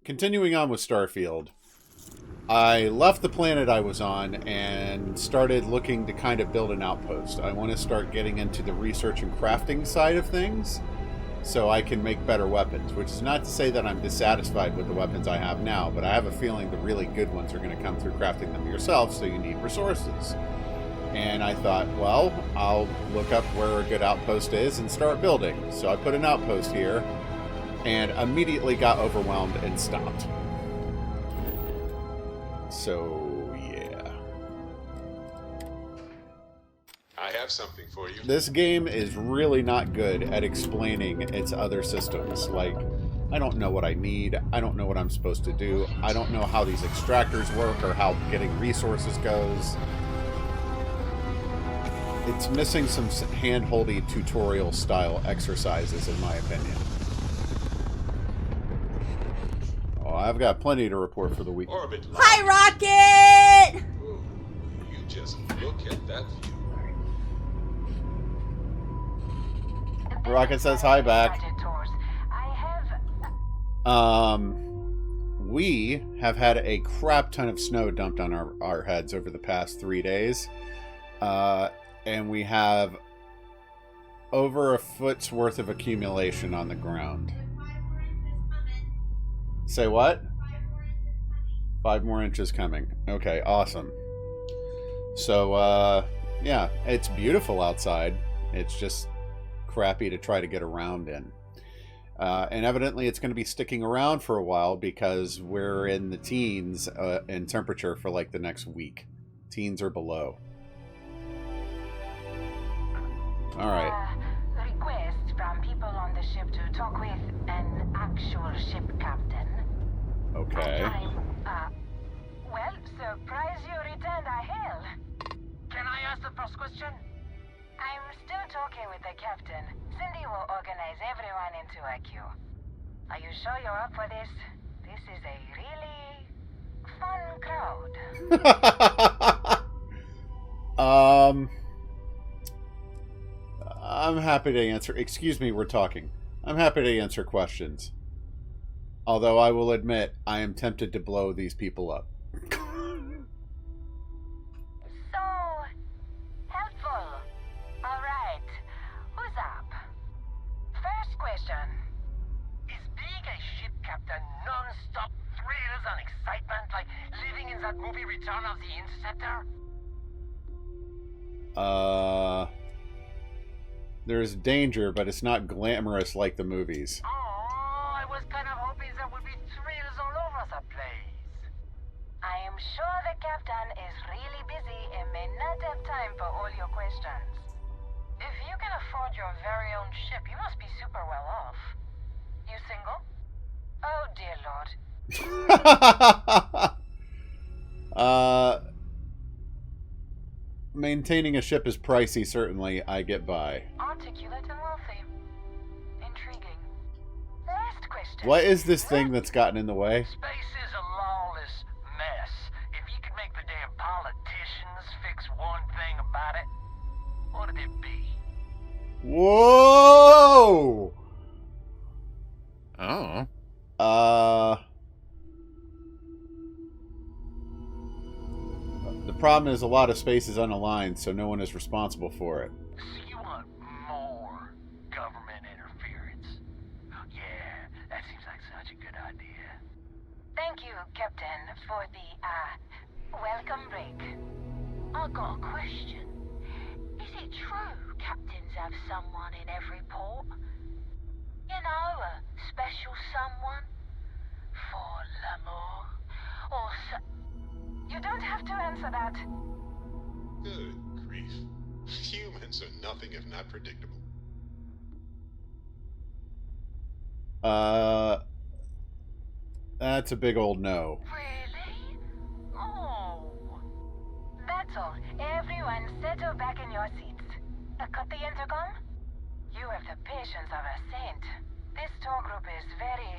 continuing on with Starfield, I left the planet I was on and started looking to kind of build an outpost. I want to start getting into the research and crafting side of things so I can make better weapons, which is not to say that I'm dissatisfied with the weapons I have now, but I have a feeling the really good ones are going to come through crafting them yourself, so you need resources. And I thought, well, I'll look up where a good outpost is and start building. So I put an outpost here and immediately got overwhelmed and stopped. So, yeah. I have something for you. This game is really not good at explaining its other systems. Like, I don't know what I need. I don't know what I'm supposed to do. I don't know how these extractors work or how getting resources goes. It's missing some hand-holdy tutorial-style exercises, in my opinion. Oh, I've got plenty to report for the week. Hi, Rocket! Ooh, you just look at that view. Rocket says hi back. We have had a crap ton of snow dumped on our heads over the past 3 days. And we have over a foot's worth of accumulation on the ground. Say what? 5 more inches coming. Okay, awesome. So, yeah, it's beautiful outside. It's just crappy to try to get around in. And evidently it's going to be sticking around for a while because we're in the teens in temperature for like the next week. Teens or below. All right. Request from people on the ship to talk with an actual ship captain. Okay. Well, surprise you returned a hail. Can I ask the first question? I'm still talking with the captain. Cindy will organize everyone into a queue. Are you sure you're up for this? This is a really fun crowd. I'm happy to answer. Excuse me, we're talking. I'm happy to answer questions. Although I will admit, I am tempted to blow these people up. So helpful. All right. Who's up? First question. Is being a ship captain non-stop thrills and excitement like living in that movie Return of the Interceptor? There's danger, but it's not glamorous like the movies. Oh, I was kind of hoping there would be thrills all over the place. I am sure the captain is really busy and may not have time for all your questions. If you can afford your very own ship, you must be super well off. You single? Oh, dear Lord. Maintaining a ship is pricey, certainly. I get by. Articulate and wealthy. Intriguing. Last question. What is this thing that's gotten in the way? Space is a lawless mess. If you could make the damn politicians fix one thing about it, what would it be? Whoa! Oh. The problem is a lot of space is unaligned, so no one is responsible for it. So you want more government interference? Yeah, that seems like such a good idea. Thank you, Captain, for the, welcome break. I got a question. Is it true captains have someone in every port? You know, a special someone? For l'amour? Or You don't have to answer that. Good grief. Humans are nothing if not predictable. That's a big old no. Really? Oh. That's all. Everyone settle back in your seats. Cut the intercom? You have the patience of a saint. This tour group is very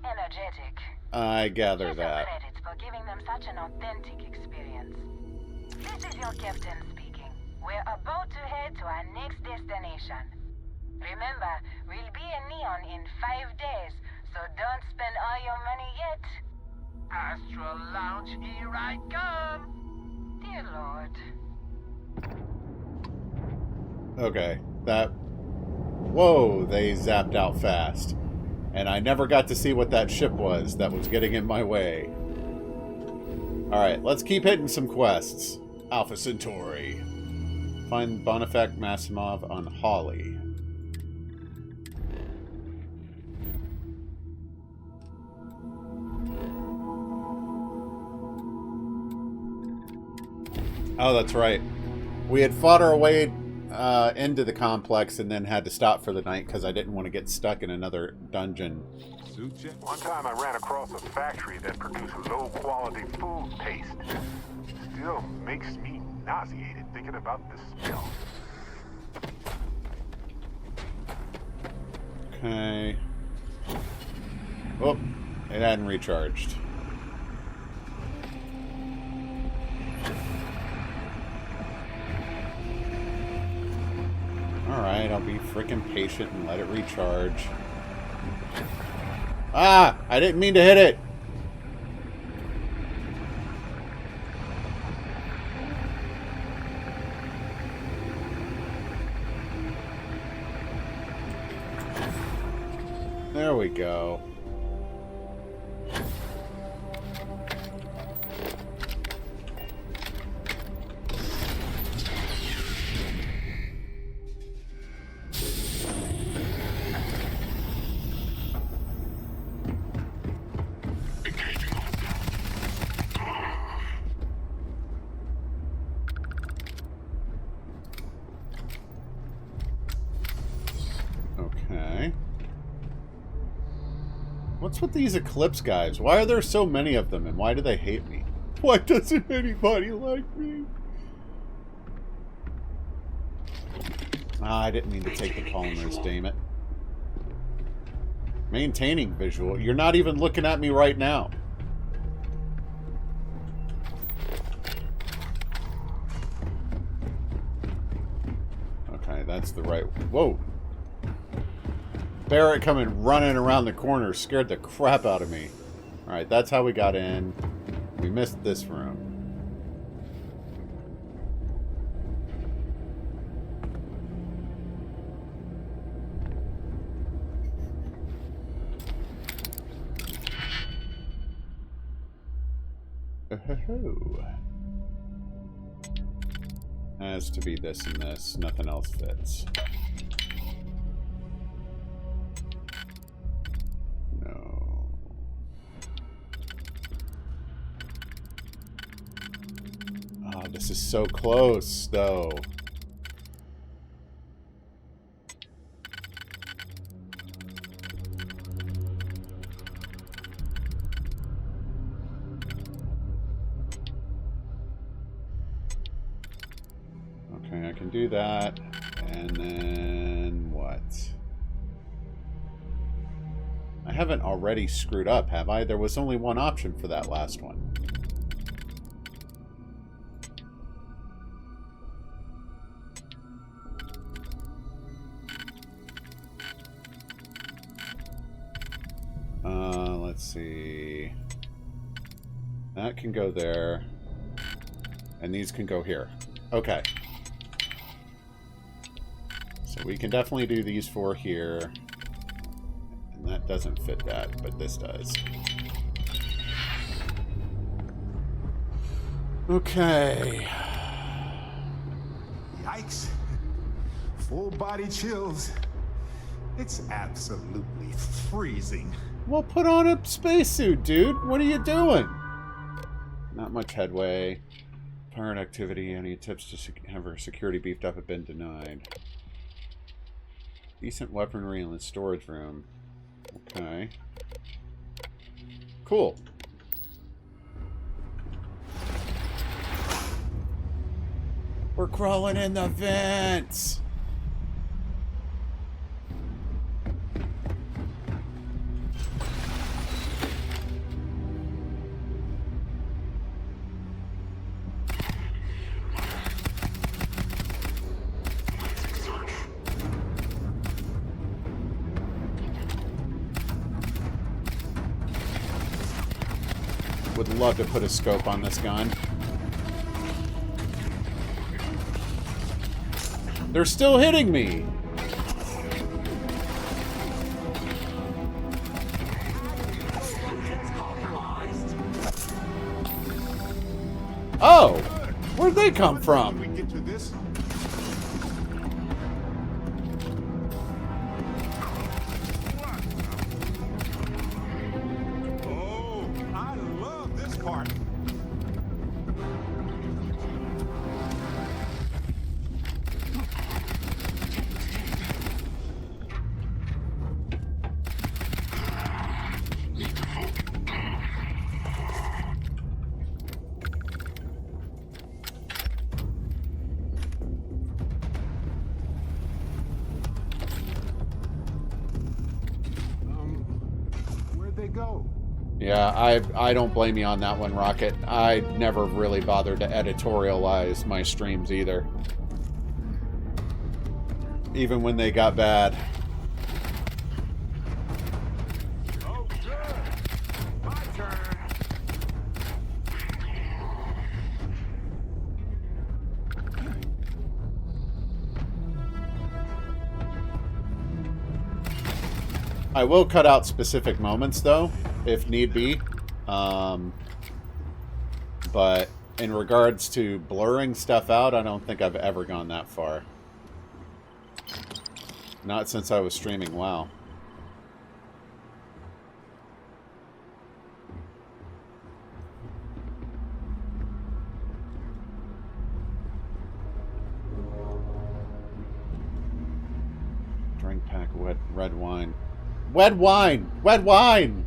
energetic. I gather Here's that. some credits for giving them such an authentic experience. This is your captain speaking. We're about to head to our next destination. Remember, we'll be in Neon in 5 days, So don't spend all your money yet. Astral Lounge, here I come. Dear Lord. Okay, that... Whoa, they zapped out fast. And I never got to see what that ship was that was getting in my way. Alright, let's keep hitting some quests. Alpha Centauri. Find Bonifak Masimov on Holly. Oh, that's right. We had fought our way into the complex and then had to stop for the night because I didn't want to get stuck in another dungeon. One time I ran across a factory that produced low-quality food paste. Still makes me nauseated thinking about the smell. Okay. Oh, it hadn't recharged. Alright, I'll be freaking patient and let it recharge. Ah! I didn't mean to hit it! There we go. Okay. What's with these Eclipse guys? Why are there so many of them, and why do they hate me? Why doesn't anybody like me? Ah, I didn't mean to take the polymers, damn it. Maintaining visual. You're not even looking at me right now. Okay, that's the right... Whoa! Barrett coming running around the corner scared the crap out of me. Alright, that's how we got in. We missed this room. Oh. Has to be this and this. Nothing else fits. No. Oh, this is so close, though. Okay, I can do that. And then what? I haven't already screwed up, have I? There was only one option for that last one. Let's see. That can go there. And these can go here. Okay. So we can definitely do these four here. And that doesn't fit that, but this does. Okay. Yikes. Full body chills. It's absolutely freezing. Well, put on a spacesuit, dude. What are you doing? Not much headway. Pirate activity. Any tips to have her security beefed up have been denied. Decent weaponry in the storage room. Okay. Cool. We're crawling in the vents. Would love to put a scope on this gun. They're still hitting me! Oh! Where'd they come from? We get to this. Oh, I love this part. Where'd they go? Yeah, I don't blame you on that one, Rocket. I never really bothered to editorialize my streams either. Even when they got bad. Oh, good. My turn. I will cut out specific moments, though, if need be. But in regards to blurring stuff out, I don't think I've ever gone that far. Not since I was streaming WoW. Drink pack of red wine. Wet wine! Wet wine!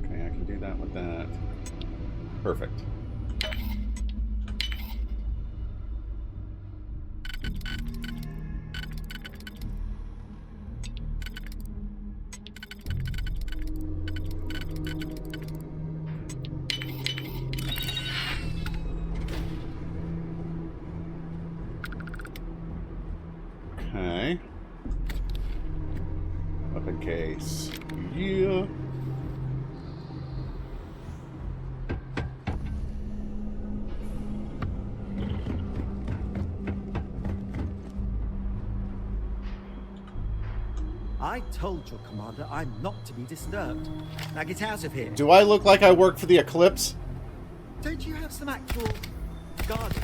Okay, I can do that with that. Perfect. Okay. Weapon case. Yeah. I told your commander I'm not to be disturbed. Now get out of here. Do I look like I work for the Eclipse? Don't you have some actual guarding?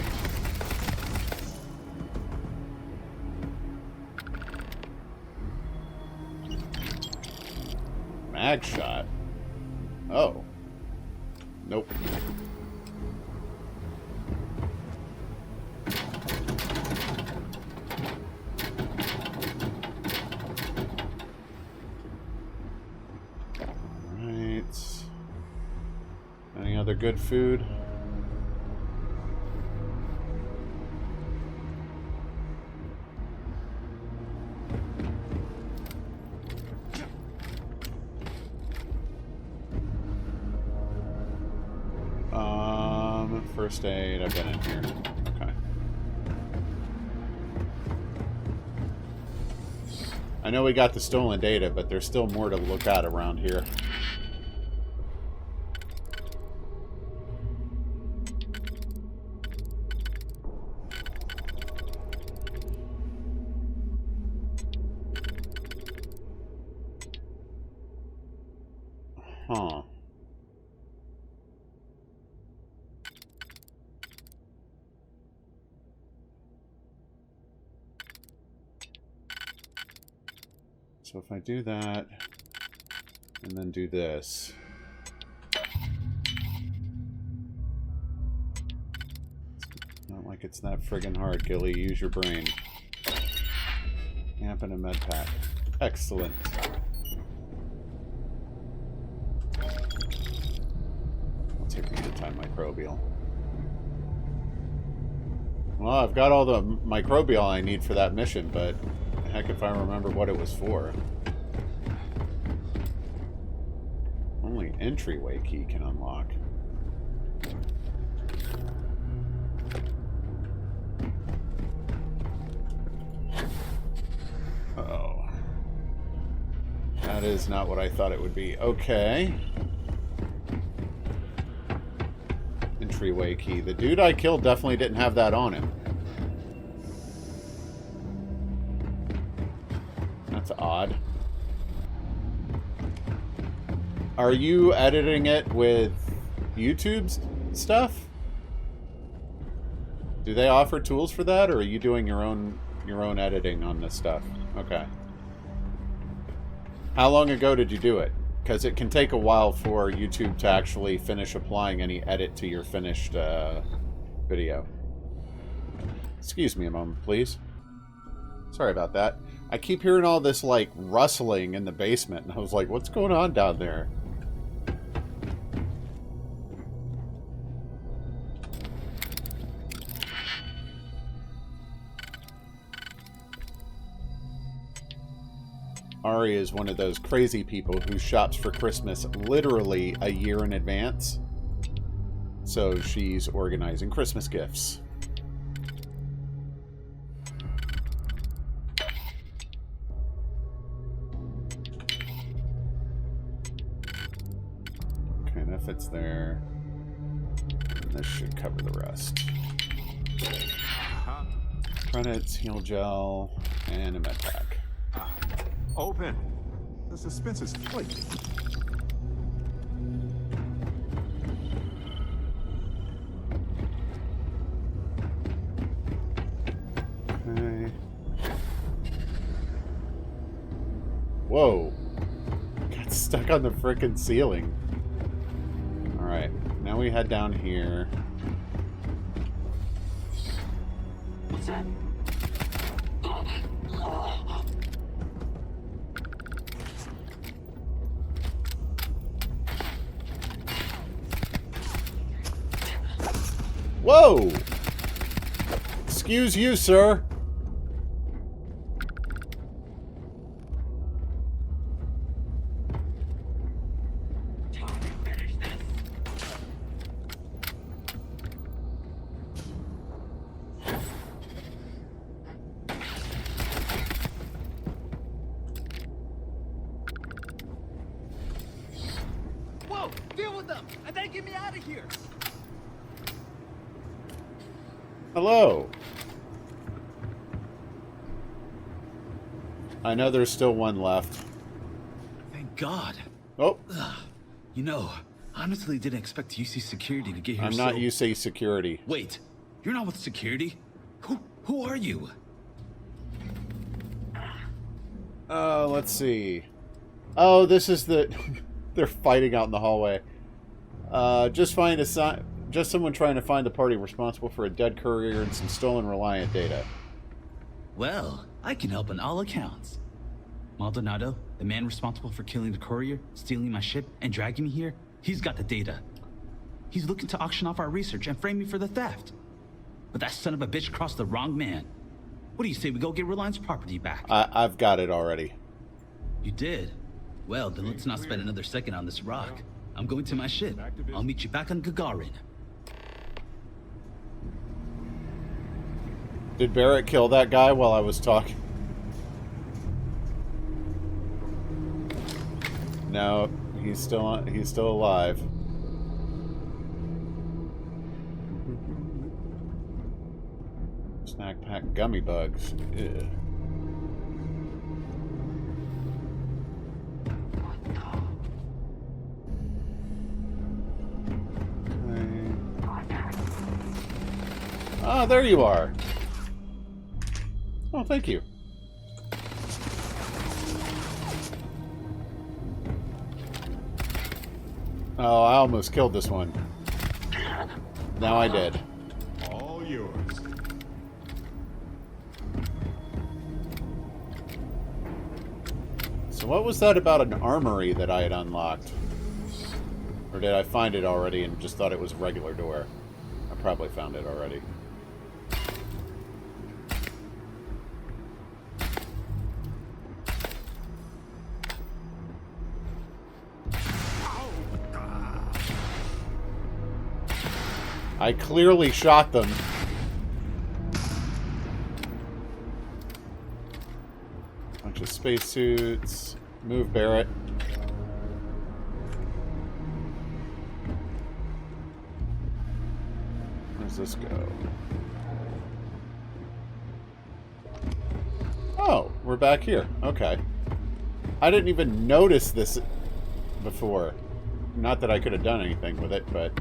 Mag shot. Oh. Nope. Alright. Any other good food? First aid, I've been in here. Okay. I know we got the stolen data, but there's still more to look at around here. Huh. So if I do that, and then do this. Not like it's that friggin' hard, Gilly. Use your brain. Amp and a med pack. Excellent. I'll take the antimicrobial. Well, I've got all the microbial I need for that mission, but heck if I remember what it was for. Only entryway key can unlock. Uh-oh. That is not what I thought it would be. Okay. Entryway key. The dude I killed definitely didn't have that on him. That's odd. Are you editing it with YouTube's stuff? Do they offer tools for that, or are you doing your own editing on this stuff? Okay. How long ago did you do it? Because it can take a while for YouTube to actually finish applying any edit to your finished video. Excuse me a moment, please. Sorry about that. I keep hearing all this, like, rustling in the basement, and I was like, what's going on down there? Ari is one of those crazy people who shops for Christmas literally a year in advance. So she's organizing Christmas gifts. Okay, that fits there. And this should cover the rest. Credits, heal gel, and a med pack. Open. The suspense is flaky. Okay. Whoa. Got stuck on the frickin' ceiling. Alright, now we head down here. What's that? Whoa! Excuse you, sir. Whoa! Deal with them! And then get me out of here! Hello. I know there's still one left. Thank God. Oh, You know, I honestly didn't expect UC security to get here. I'm not UC security. Wait, you're not with security? Who are you? Let's see. Oh, this is the... They're fighting out in the hallway. Just someone trying to find the party responsible for a dead courier and some stolen Reliant data. Well, I can help on all accounts. Maldonado, the man responsible for killing the courier, stealing my ship, and dragging me here, he's got the data. He's looking to auction off our research and frame me for the theft. But that son of a bitch crossed the wrong man. What do you say we go get Reliant's property back? I've got it already. You did? Well, then let's not spend another second on this rock. I'm going to my ship. I'll meet you back on Gagarin. Did Barrett kill that guy while I was talking? No, he's still alive. Snack pack gummy bugs. Ew. Ah, there you are. Oh, thank you. Oh, I almost killed this one. Now I did. All yours. So what was that about an armory that I had unlocked? Or did I find it already and just thought it was a regular door? I probably found it already. I clearly shot them. Bunch of spacesuits. Move, Barrett. Where's this go? Oh, we're back here. Okay. I didn't even notice this before. Not that I could have done anything with it, but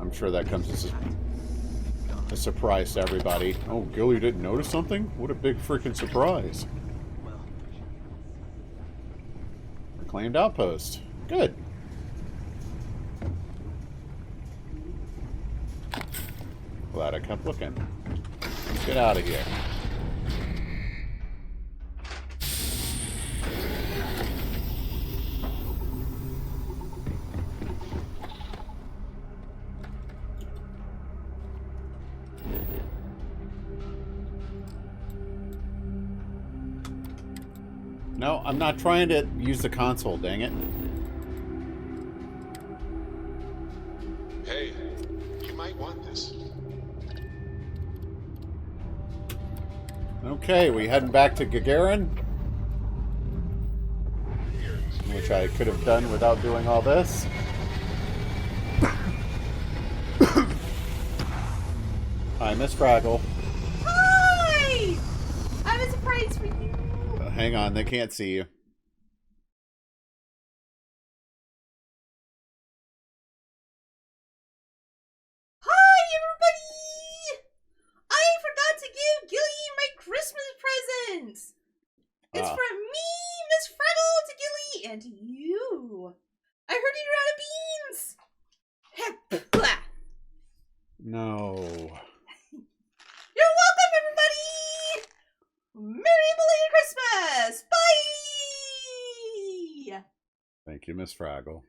I'm sure that comes as a surprise to everybody. Oh, Gilly didn't notice something? What a big freaking surprise. Reclaimed outpost. Good. Glad I kept looking. Let's get out of here. No, I'm not trying to use the console, dang it. Hey, you might want this. Okay, we heading back to Gagarin? Which I could have done without doing all this. Hi, Miss Fraggle. Hi! I have a surprise for you. Hang on, they can't see you. Hi, everybody! I forgot to give Gilly my Christmas present. It's from me, Miss Fraggle, to Gilly, and to you. I heard you're out of beans. Heck, blah. No. You're welcome, everybody! Merry belated Christmas! Bye! Thank you, Miss Fraggle.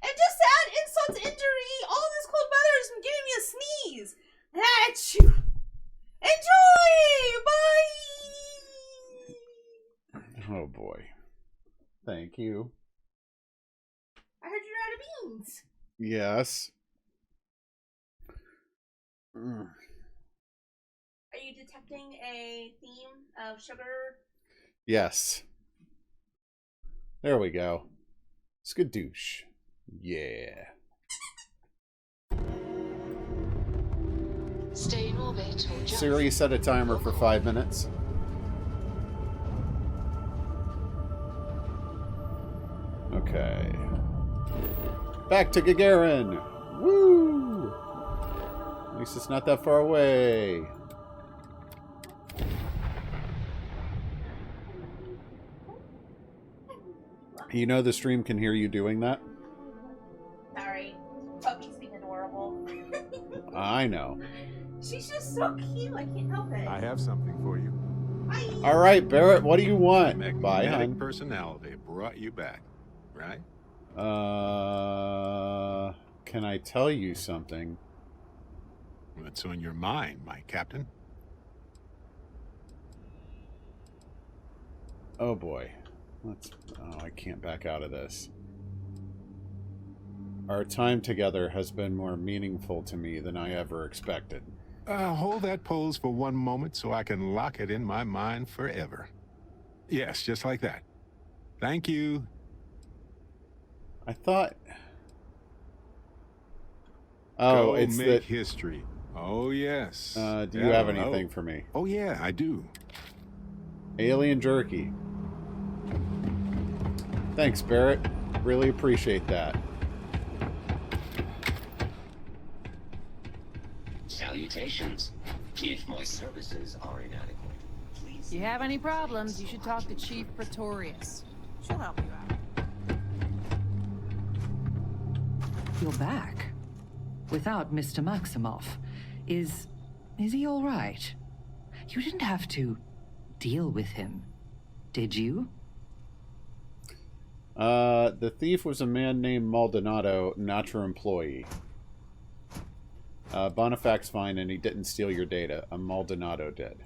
And just to add insult to injury, all this cold weather has been giving me a sneeze. Achoo! Enjoy! Bye! Oh boy. Thank you. I heard you're out of beans. Yes. Mm. Are you detecting a theme of sugar? Yes. There we go. Skadoosh. Yeah. Stay in orbit or just... Siri, set a timer for 5 minutes. Okay. Back to Gagarin! Woo! At least it's not that far away. You know the stream can hear you doing that? Sorry. Puppy's being adorable. I know. She's just so cute. I can't help it. I have something for you. Bye. All right, Barrett, what do you want? Bye, Magnetic hon. personality brought you back, right? Can I tell you something? What's on your mind, my captain? Oh boy. Oh, I can't back out of this. Our time together has been more meaningful to me than I ever expected. Hold that pose for one moment so I can lock it in my mind forever. Yes, just like that. Thank you. I thought... Oh, Go it's make that... history. Oh, yes. Do you have anything for me? Oh, yeah, I do. Alien jerky. Thanks, Barrett. Really appreciate that. Salutations. If my services are inadequate, please... If you have any problems, you should talk to Chief Pretorius. She'll help you out. You're back. Without Mr. Maximoff. Is he all right? You didn't have to deal with him, did you? The thief was a man named Maldonado, not your employee. Bonifac's fine and he didn't steal your data. A Maldonado did.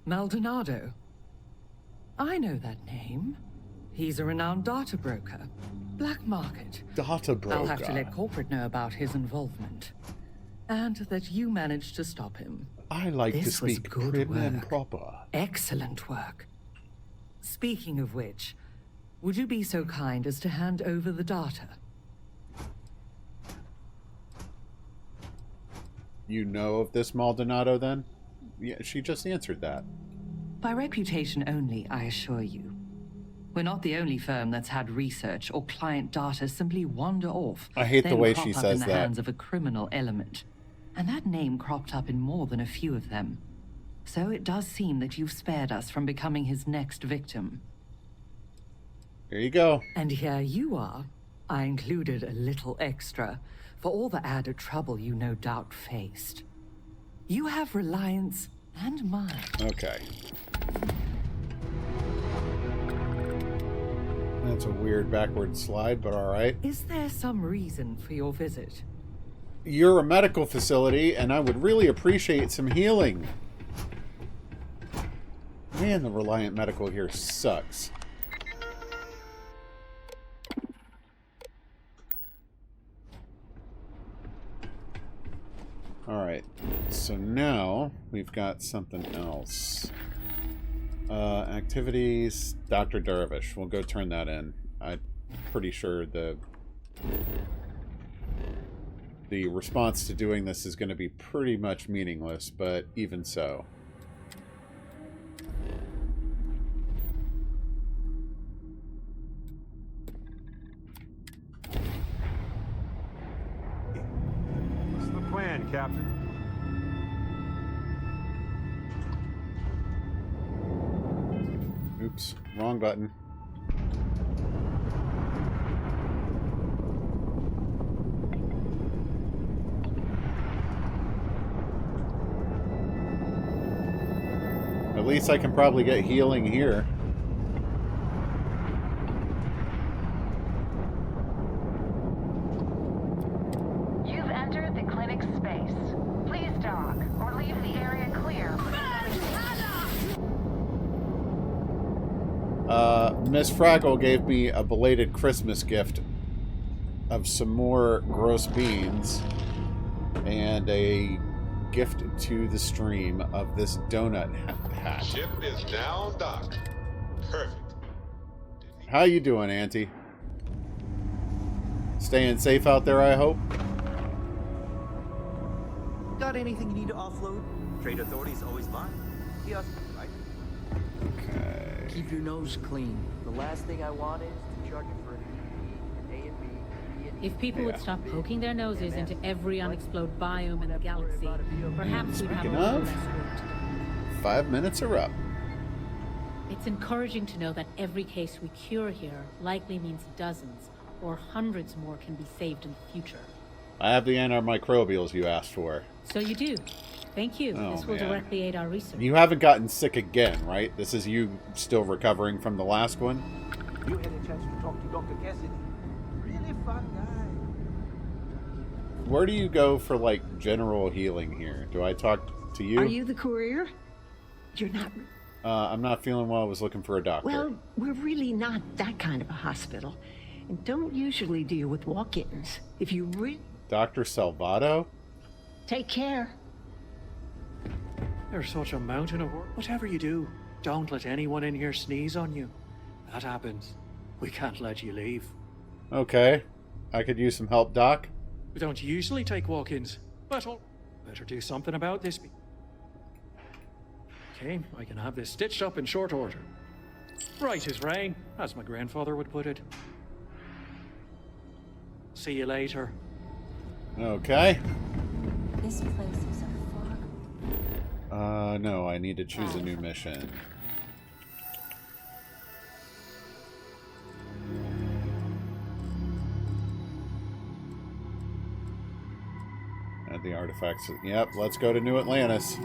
Maldonado? I know that name. He's a renowned data broker. Black market. Data broker. I'll have to let corporate know about his involvement. And that you managed to stop him. I like to This was speak good prim and work. proper. Excellent work. Speaking of which, would you be so kind as to hand over the data? You know of this Maldonado, then? Yeah, she just answered that. By reputation only, I assure you. We're not the only firm that's had research or client data simply wander off. I hate the way then she crop up says in the that. hands of a criminal element. And that name cropped up in more than a few of them. So it does seem that you've spared us from becoming his next victim. Here you go. And here you are. I included a little extra for all the added trouble you no doubt faced. You have Reliance and mine. Okay. That's a weird backward slide, but alright. Is there some reason for your visit? You're a medical facility, and I would really appreciate some healing. Man, the Reliant Medical here sucks. Alright, so now we've got something else. Activities, Dr. Dervish. We'll go turn that in. I'm pretty sure the response to doing this is going to be pretty much meaningless, but even so. What's the plan, Captain? Oops, wrong button. At least I can probably get healing here. You've entered the clinic's space. Please dock or leave the area clear. Miss Fraggle gave me a belated Christmas gift of some more gross beans and a gift to the stream of this donut hat. Ship is now docked. Perfect. How you doing, Auntie? Staying safe out there, I hope? Got anything you need to offload? Trade authority's always mine. Yes, right? Okay. Keep your nose clean. The last thing I want is to charge you for an A and B, B and E. If people would stop poking their noses into every unexplored biome in the galaxy, perhaps we'd have a Speaking little of, less work to do. 5 minutes are up. It's encouraging to know that every case we cure here likely means dozens or hundreds more can be saved in the future. I have the antimicrobials you asked for. So you do. Thank you. Oh, This will man. directly aid our research. You haven't gotten sick again, right? This is you still recovering from the last one? You had a chance to talk to Dr. Cassidy. Really fun guy. Where do you go for, like, general healing here? Do I talk to you? Are you the courier? You're not. I'm not feeling well. I was looking for a doctor. Well, we're really not that kind of a hospital. And don't usually deal with walk-ins. If you Dr. Salvato? take care. There's such a mountain of work. Whatever you do, don't let anyone in here sneeze on you. That happens. We can't let you leave. Okay. I could use some help, Doc. We don't usually take walk-ins, but I'll better do something about this. Okay, I can have this stitched up in short order. Right as rain, as my grandfather would put it. See you later. Okay. This place is a fog. No, I need to choose a new mission. Add the artifacts. Yep, let's go to New Atlantis.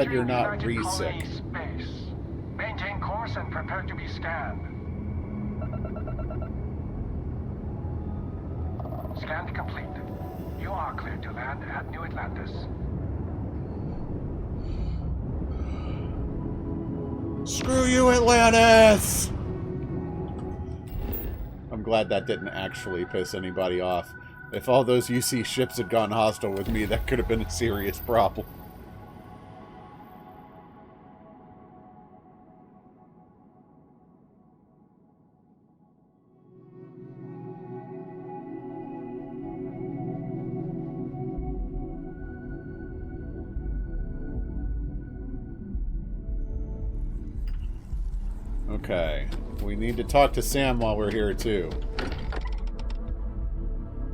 glad you're not United re-sick. Colony Space. Maintain course and prepare to be scanned. Scan complete. You are cleared to land at New Atlantis. Screw you, Atlantis! I'm glad that didn't actually piss anybody off. If all those UC ships had gone hostile with me, that could have been a serious problem. Okay, we need to talk to Sam while we're here too.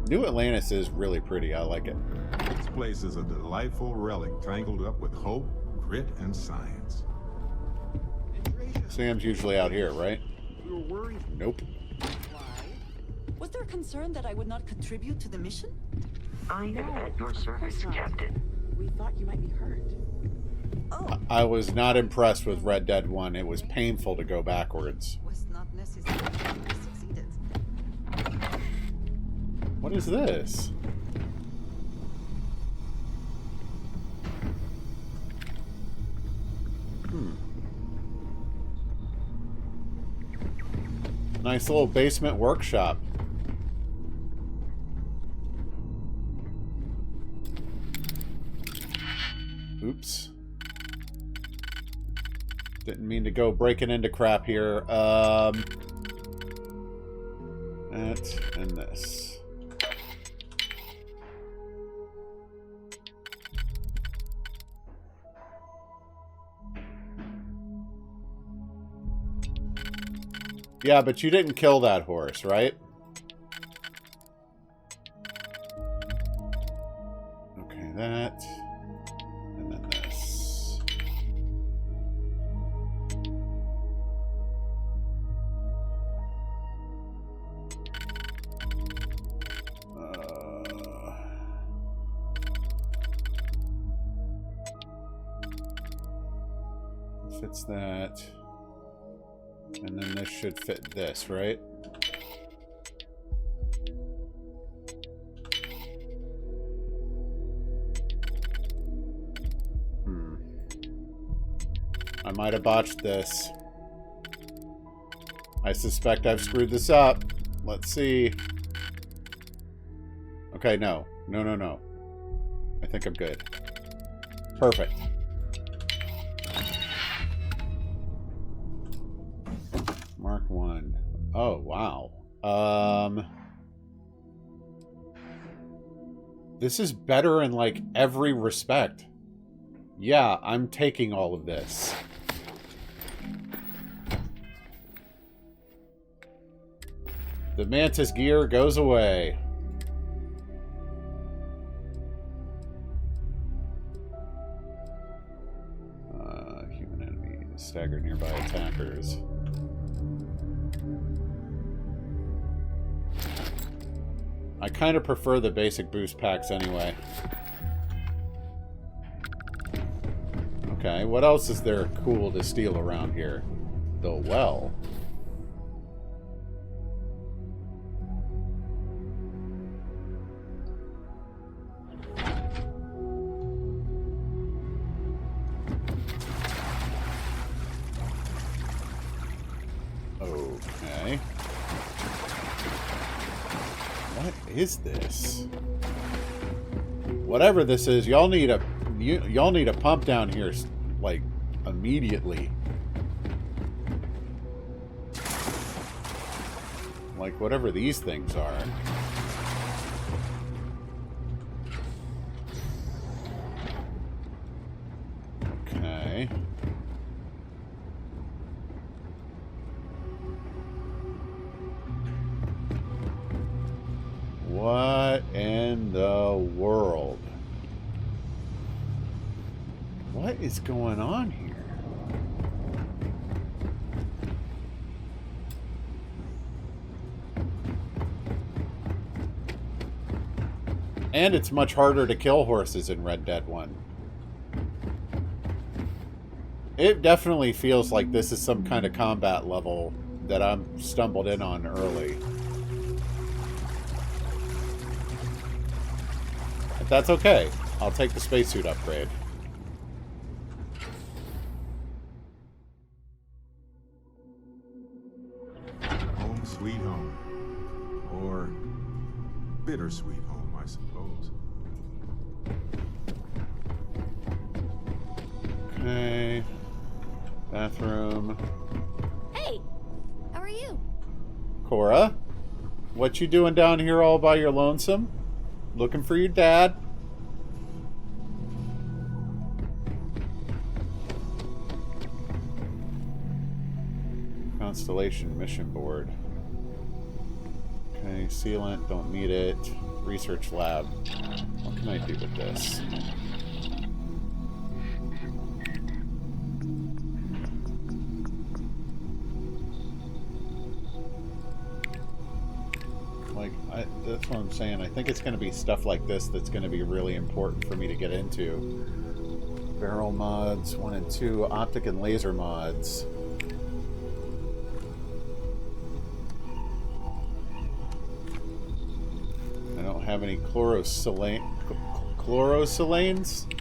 New Atlantis is really pretty. I like it. This place is a delightful relic tangled up with hope, grit, and science. Sam's usually out here, right? We were worried. Nope. Was there a concern that I would not contribute to the mission? I am at your service, Captain. We thought you might be hurt. Oh. I was not impressed with Red Dead 1. It was painful to go backwards. Was not necessary. We succeeded. What is this? Nice little basement workshop. Oops. Didn't mean to go breaking into crap here. That and this. Yeah, but you didn't kill that horse, right? Okay, that. And then this. Fits that. And then this should fit this, right? I might have botched this. I suspect I've screwed this up. Let's see. Okay, no. No. I think I'm good. Perfect. Mark 1. Oh, wow. This is better in, like, every respect. Yeah, I'm taking all of this. The Mantis gear goes away. Human enemies. Stagger nearby attackers. I kind of prefer the basic boost packs anyway. Okay, what else is there cool to steal around here? The well. Okay. What is this? Whatever this is, y'all need a pump down here, like, immediately. Like, whatever these things are. Okay. What in the world? What is going on here? And it's much harder to kill horses in Red Dead 1. It definitely feels like this is some kind of combat level that I'm stumbled in on early. But that's okay. I'll take the spacesuit upgrade. Home sweet home. Or bittersweet home, I suppose. Okay. Bathroom. Hey, how are you? Cora? What you doing down here all by your lonesome? Looking for your dad? Constellation mission board. Okay, sealant, don't need it. Research lab. What can I do with this? That's what I'm saying. I think it's going to be stuff like this that's going to be really important for me to get into. Barrel mods, 1 and 2, optic and laser mods. I don't have any chlorosilanes?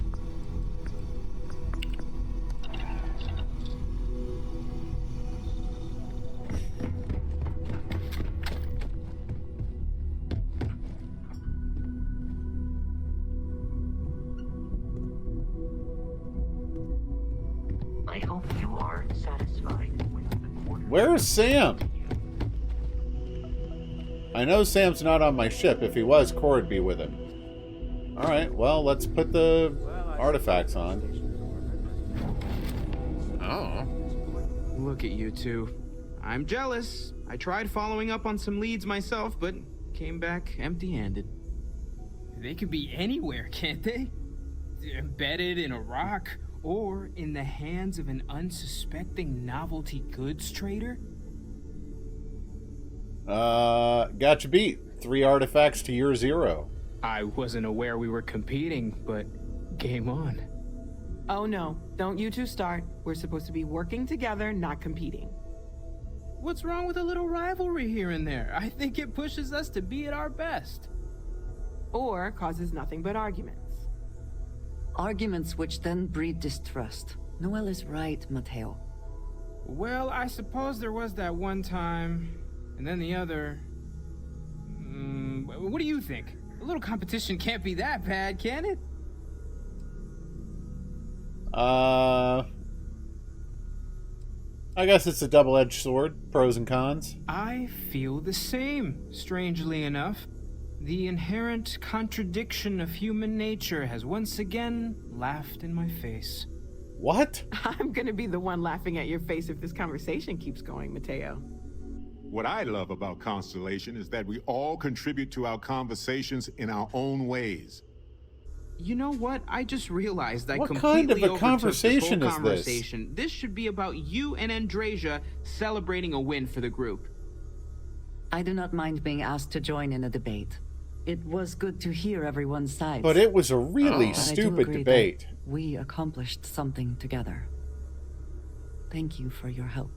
I hope you are satisfied with the quarter. Where's Sam? I know Sam's not on my ship. If he was, Cora would be with him. Alright, well, let's put the artifacts on. Oh. Look at you two. I'm jealous. I tried following up on some leads myself, but came back empty-handed. They could be anywhere, can't they? Embedded in a rock, or in the hands of an unsuspecting novelty goods trader? Gotcha beat. 3 artifacts to your 0. I wasn't aware we were competing, but game on. Oh no, don't you two start. We're supposed to be working together, not competing. What's wrong with a little rivalry here and there? I think it pushes us to be at our best. Or causes nothing but arguments. Arguments which then breed distrust. Noel is right, Mateo. Well, I suppose there was that one time, and then the other. What do you think? A little competition can't be that bad, can it? I guess it's a double-edged sword. Pros and cons. I feel the same, strangely enough. The inherent contradiction of human nature has once again laughed in my face. What? I'm gonna be the one laughing at your face if this conversation keeps going, Mateo. What I love about Constellation is that we all contribute to our conversations in our own ways. You know what? I just realized I What completely kind of a overtook conversation this is whole this? conversation. This should be about you and Andrasia celebrating a win for the group. I do not mind being asked to join in a debate. It was good to hear everyone's sides. But it was a really But I do stupid agree debate. that we accomplished something together. Thank you for your help.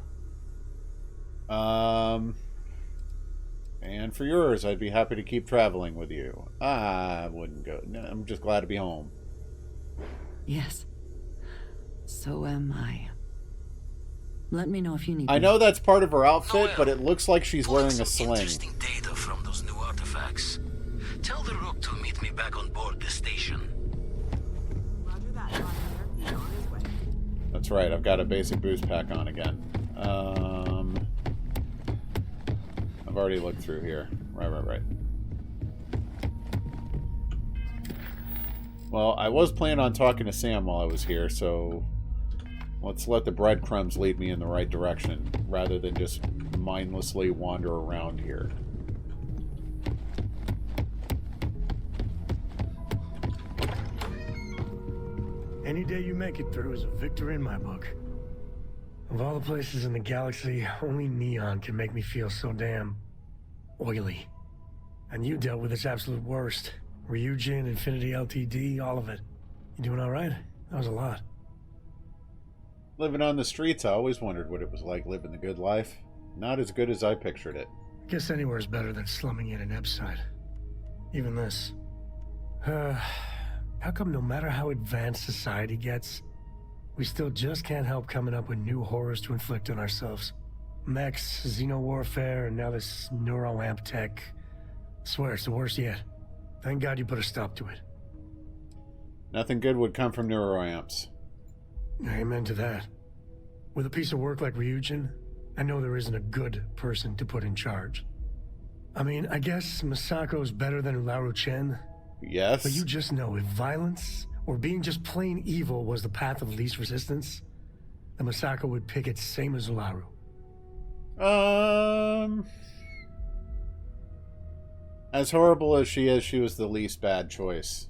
And for yours, I'd be happy to keep traveling with you. I wouldn't go. No, I'm just glad to be home. Yes. So am I. Let me know if you need I me. know that's part of her outfit, but it looks like she's wearing a sling. Data from those new artifacts. Tell the Rook to meet me back on board the station. That's right, I've got a basic boost pack on again. I've already looked through here. Right. Well, I was planning on talking to Sam while I was here, so let's let the breadcrumbs lead me in the right direction, rather than just mindlessly wander around here. Any day you make it through is a victory in my book. Of all the places in the galaxy, only Neon can make me feel so damn oily. And you dealt with its absolute worst. Ryujin, Infinity LTD, all of it. You doing all right? That was a lot. Living on the streets, I always wondered what it was like living the good life. Not as good as I pictured it. Guess anywhere's better than slumming in an Epside. Even this. How come no matter how advanced society gets, we still just can't help coming up with new horrors to inflict on ourselves? Mechs, xeno-warfare, and now this neuroamp tech. Swear it's the worst yet. Thank God you put a stop to it. Nothing good would come from neuroamps. Amen to that. With a piece of work like Ryujin, I know there isn't a good person to put in charge. I mean, I guess Masako's better than Ularu Chen. Yes. But you just know if violence or being just plain evil was the path of least resistance, then Masako would pick it same as Ularu. As horrible as she is, she was the least bad choice.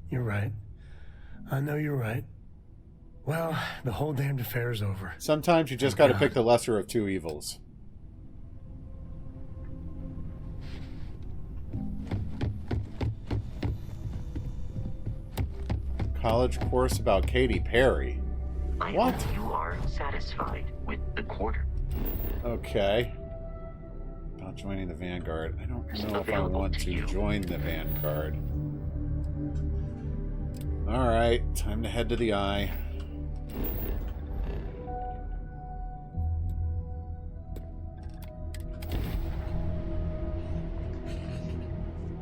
You're right. I know you're right. Well, the whole damned affair is over. Sometimes you just got to pick the lesser of two evils. College course about Katy Perry. What? I hope you are satisfied with the quarter. Okay. About joining the Vanguard. I don't know if I want to join the Vanguard. Alright, time to head to the Eye.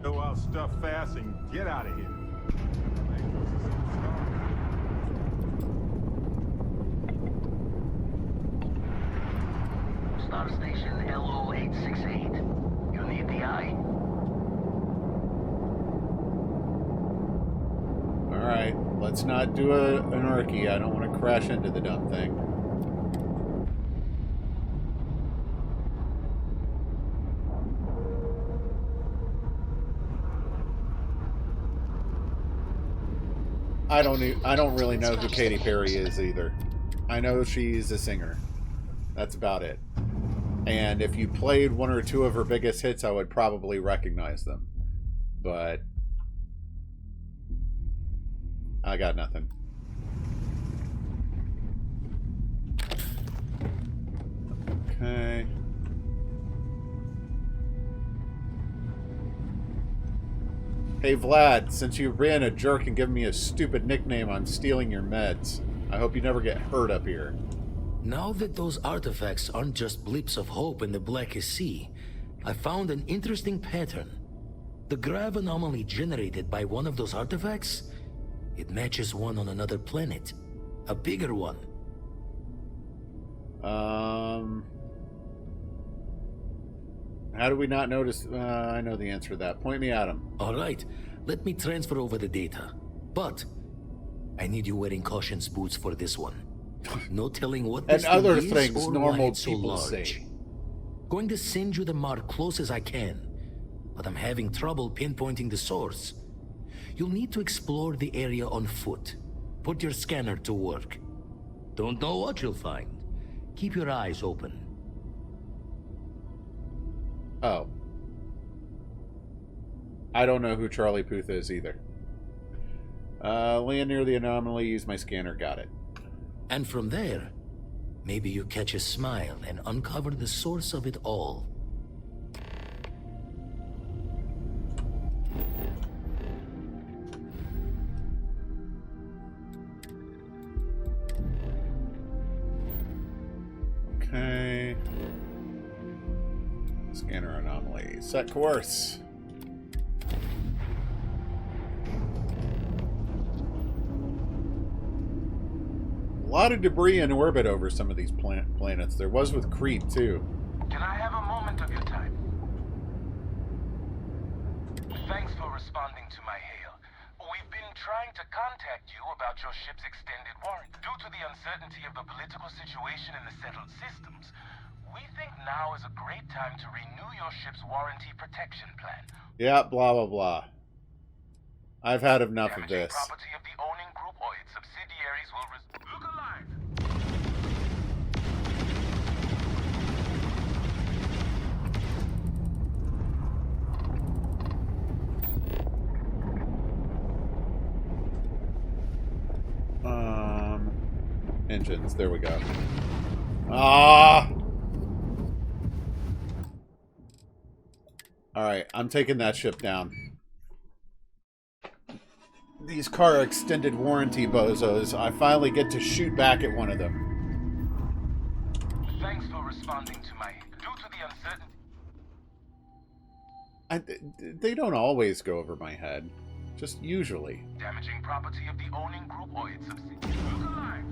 Go out, stuff fast, and get out of here. Star Station LO868. You need the Eye? Alright, let's not do an Arky. I don't want to crash into the dumb thing. I don't really know who Katy Perry is either. I know she's a singer. That's about it. And if you played one or two of her biggest hits, I would probably recognize them. But I got nothing. Okay. Hey Vlad, since you've been a jerk and given me a stupid nickname, I'm stealing your meds. I hope you never get hurt up here. Now that those artifacts aren't just blips of hope in the Blackest Sea, I found an interesting pattern. The grav anomaly generated by one of those artifacts, it matches one on another planet. A bigger one. How do we not notice? I know the answer to that. Point me at him. Alright, let me transfer over the data. But I need you wearing caution's boots for this one. No telling what this and other thing things is or normal why it's so people large. say. Going to send you the mark close as I can, but I'm having trouble pinpointing the source. You'll need to explore the area on foot. Put your scanner to work. Don't know what you'll find. Keep your eyes open. Oh. I don't know who Charlie Puth is either. Land near the anomaly, use my scanner, got it. And from there, maybe you catch a smile and uncover the source of it all. Okay. Scanner anomaly. Set course. A lot of debris in orbit over some of these planets. There was with Crete, too. Can I have a moment of your time? Thanks for responding to my hail. We've been trying to contact you about your ship's extended warranty. Due to the uncertainty of the political situation in the settled systems, we think now is a great time to renew your ship's warranty protection plan. Yeah, blah, blah, blah. I've had enough of this. Property of the owning group or its subsidiaries will look alive. Engines. There we go. Ah! Alright, I'm taking that ship down. These car extended warranty bozos, I finally get to shoot back at one of them. Thanks for responding to my... Due to the uncertainty... They don't always go over my head. Just usually. Damaging property of the owning group or its subsidiary. Look alive!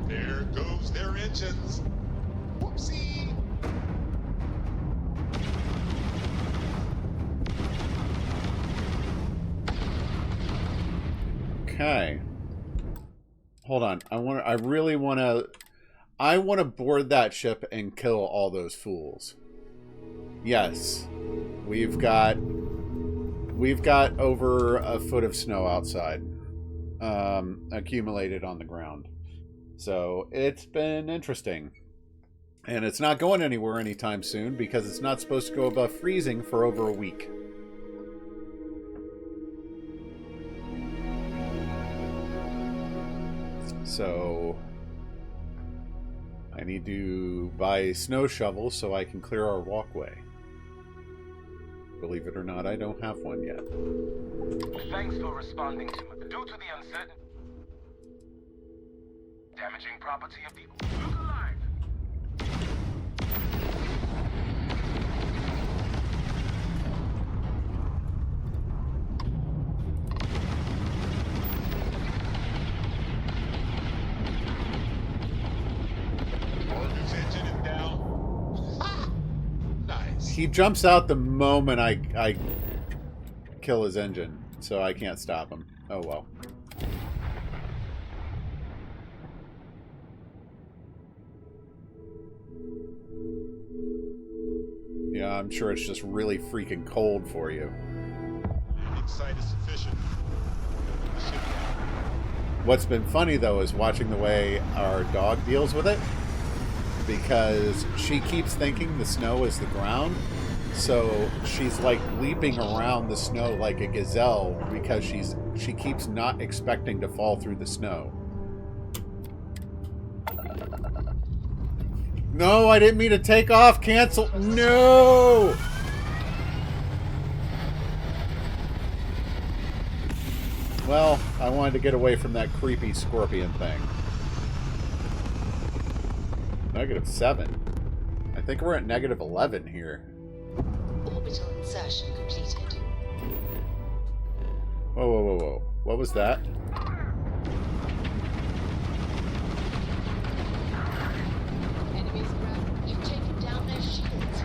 There goes their engines. Whoopsie. Okay. Hold on. I want to board that ship and kill all those fools. Yes. We've got over a foot of snow outside. Accumulated on the ground. So it's been interesting. And it's not going anywhere anytime soon because it's not supposed to go above freezing for over a week. So I need to buy a snow shovel so I can clear our walkway. Believe it or not, I don't have one yet. Thanks for responding to me. Due to the uncertainty... Damaging property of the... Look alive! Morgan's engine is down. Ha! Nice. He jumps out the moment I kill his engine, so I can't stop him. Oh well. Yeah, I'm sure it's just really freaking cold for you. Insight is sufficient. What's been funny, though, is watching the way our dog deals with it. Because she keeps thinking the snow is the ground. So she's like leaping around the snow like a gazelle because she keeps not expecting to fall through the snow. No, I didn't mean to take off. Cancel. No! Well, I wanted to get away from that creepy scorpion thing. -7. I think we're at -11 here. Orbital insertion completed. Whoa, whoa, whoa, whoa. What was that? Enemies around. You've taken down their shields.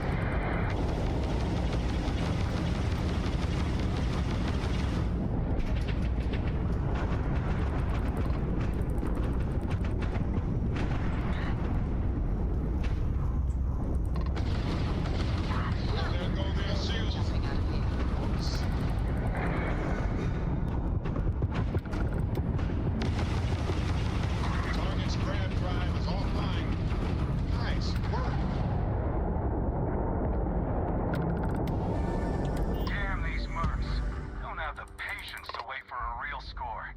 Target's grab drive is offline. Nice work. Damn these mercs. Don't have the patience to wait for a real score.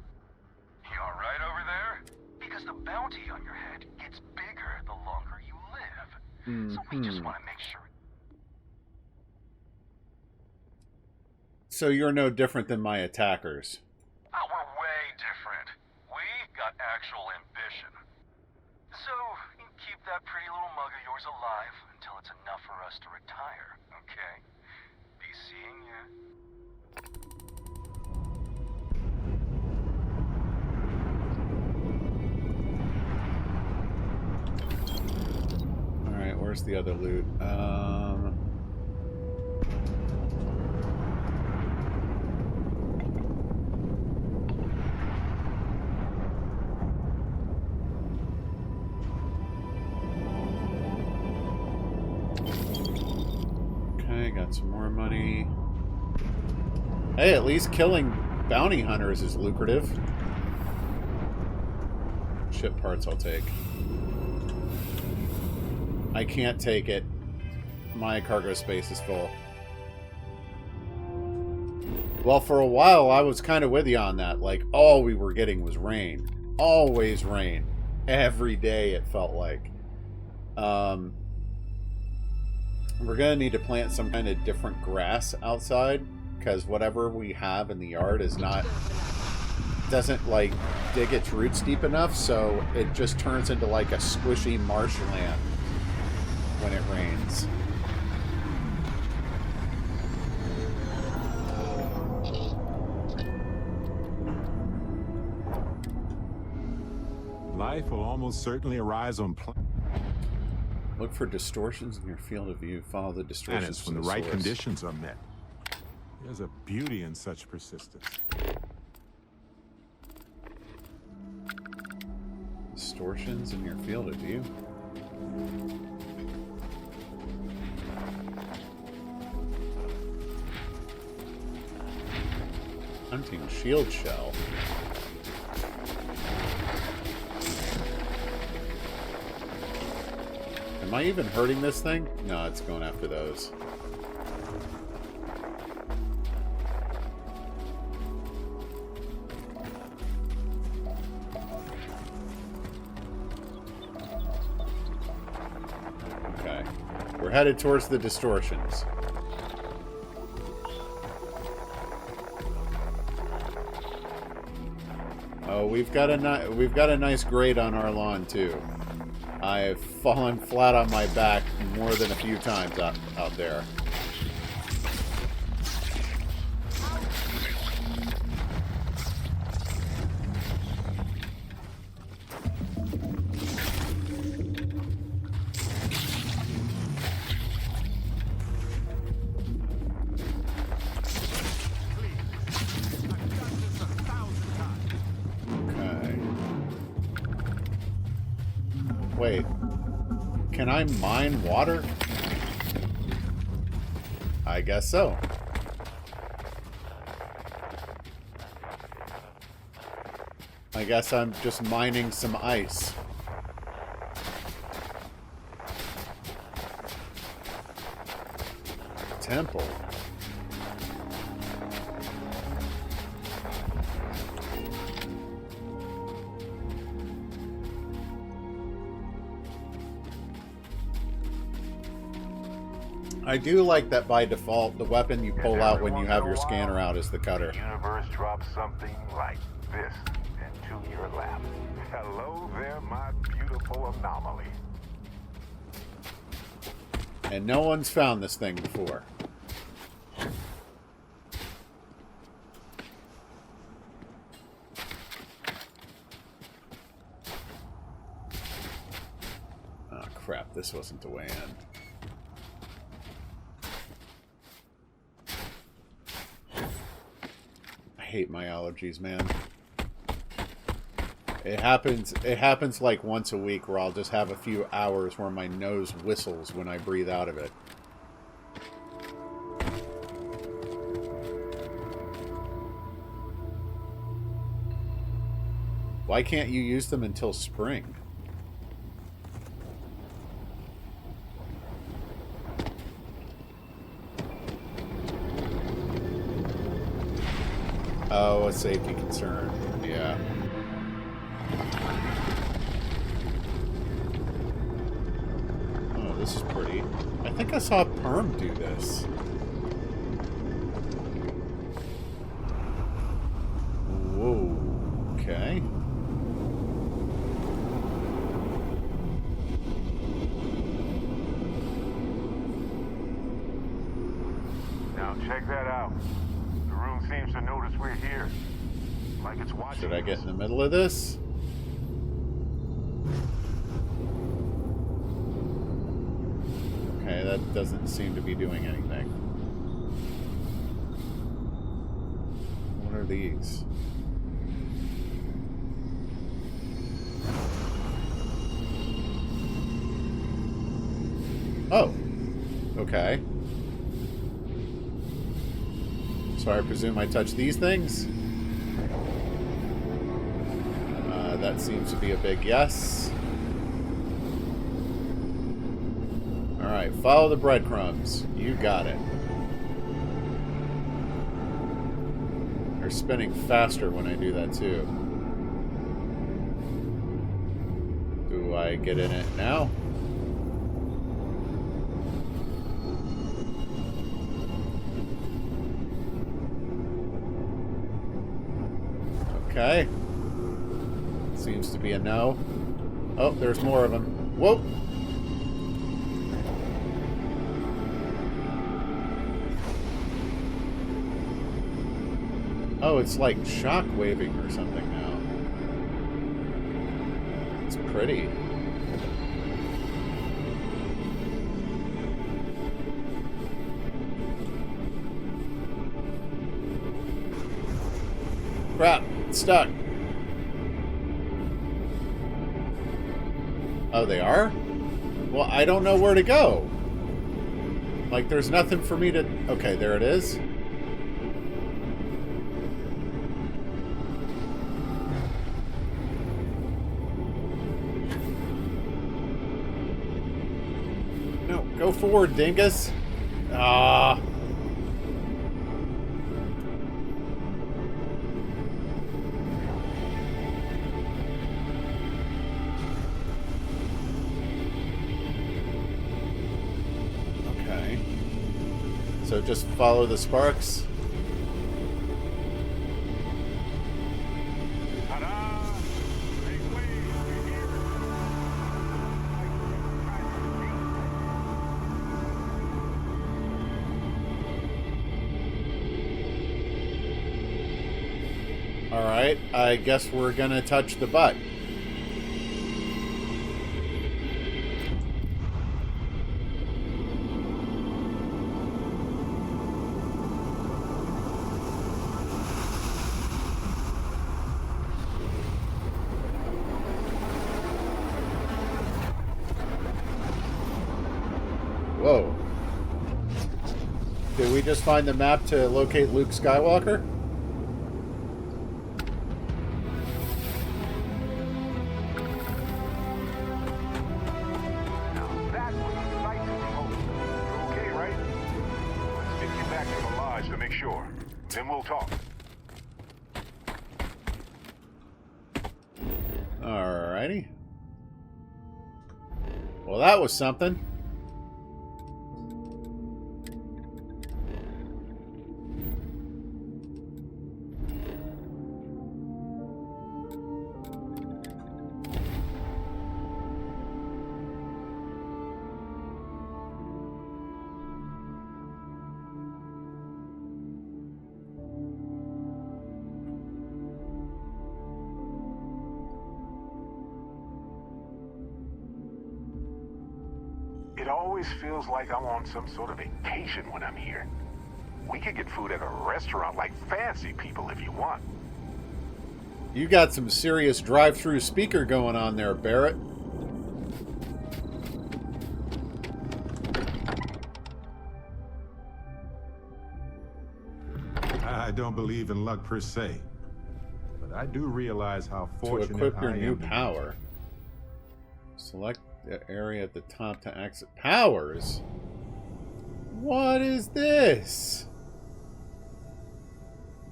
You alright over there? Because the bounty on your head gets bigger the longer you live. So we just want to make sure. So you're no different than my attackers. Oh, we're way different. We got actual ambition. So, you keep that pretty little mug of yours alive until it's enough for us to retire, okay? Be seeing ya. Alright, where's the other loot? Okay, got some more money. Hey, at least killing bounty hunters is lucrative. Ship parts I'll take. I can't take it. My cargo space is full. Well, for a while, I was kind of with you on that. Like, all we were getting was rain. Always rain. Every day, it felt like. We're going to need to plant some kind of different grass outside, because whatever we have in the yard is not... doesn't, like, dig its roots deep enough, so it just turns into, like, a squishy marshland when it rains. Life will almost certainly arise on Look for distortions in your field of view. Follow the distortions. planets when the right conditions are met. There's a beauty in such persistence. Distortions in your field of view. Hunting shield shell. Am I even hurting this thing? No, it's going after those. Okay. We're headed towards the distortions. Oh, we've got a nice grade on our lawn too. I've fallen flat on my back more than a few times out there. Wait, can I mine water? I guess so. I guess I'm just mining some ice. Temple. I do like that by default, the weapon you pull out when you have your scanner out is the cutter. The universe drops something like this into your lap. Hello there, my beautiful anomaly. And no one's found this thing before. Oh crap, this wasn't the way in. I hate my allergies, man. It happens like once a week where I'll just have a few hours where my nose whistles when I breathe out of it. Why can't you use them until spring? Oh, a safety concern. Yeah. Oh, this is pretty. I think I saw Perm do this. Whoa. Okay. Now check that out. The room seems to notice we're here. Like it's watching. Should I get in the middle of this? Okay, that doesn't seem to be doing anything. What are these? Oh. Okay. So I presume I touch these things? That seems to be a big yes. Alright, follow the breadcrumbs. You got it. They're spinning faster when I do that too. Do I get in it now? Okay. Seems to be a no. Oh, there's more of them. Whoa! Oh, it's like shock waving or something now. It's pretty. Crap, it's stuck. Oh, they are? Well, I don't know where to go. Like, there's nothing for me to... Okay, there it is. No, go forward, dingus. Ah. So just follow the sparks. All right, I guess we're gonna touch the butt. Whoa. Did we just find the map to locate Luke Skywalker? Now that was a sight to behold. Okay, right? Let's take you back to the lodge to make sure. Then we'll talk. Alrighty. Well, that was something. It always feels like I'm on some sort of vacation when I'm here. We could get food at a restaurant like fancy people if you want. You got some serious drive-through speaker going on there, Barrett. I don't believe in luck per se, but I do realize how fortunate to equip your I new am. power. Select the area at the top to access powers. What is this?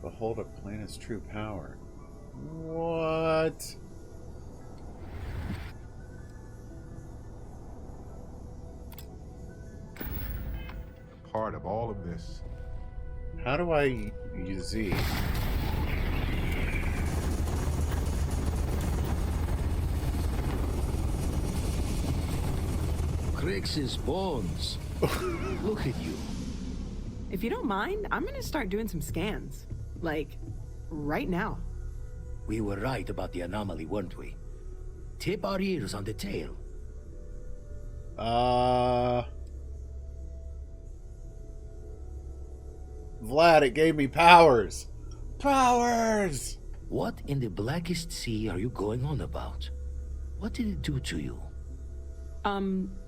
Behold a planet's true power. What? Part of all of this. How do I use Z? Crix's bones. Look at you. If you don't mind, I'm gonna start doing some scans. Like, right now. We were right about the anomaly, weren't we? Tip our ears on the tail. Vlad, it gave me powers. Powers! What in the blackest sea are you going on about? What did it do to you?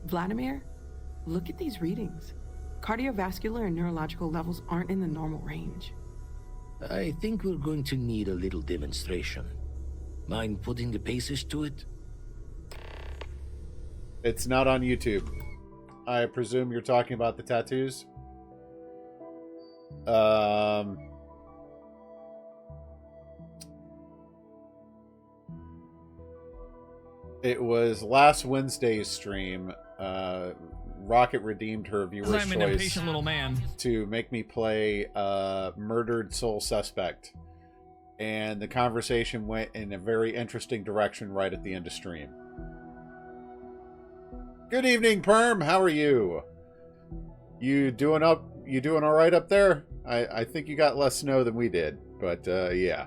Vladimir, look at these readings. Cardiovascular and neurological levels aren't in the normal range. I think we're going to need a little demonstration. Mind putting the paces to it? It's not on YouTube. I presume you're talking about the tattoos? It was last Wednesday's stream. Rocket redeemed her viewer's I'm an choice impatient little man. to make me play Murdered Soul Suspect. And the conversation went in a very interesting direction right at the end of stream. Good evening, Perm. How are you? You doing all right up there? I think you got less snow than we did, but yeah.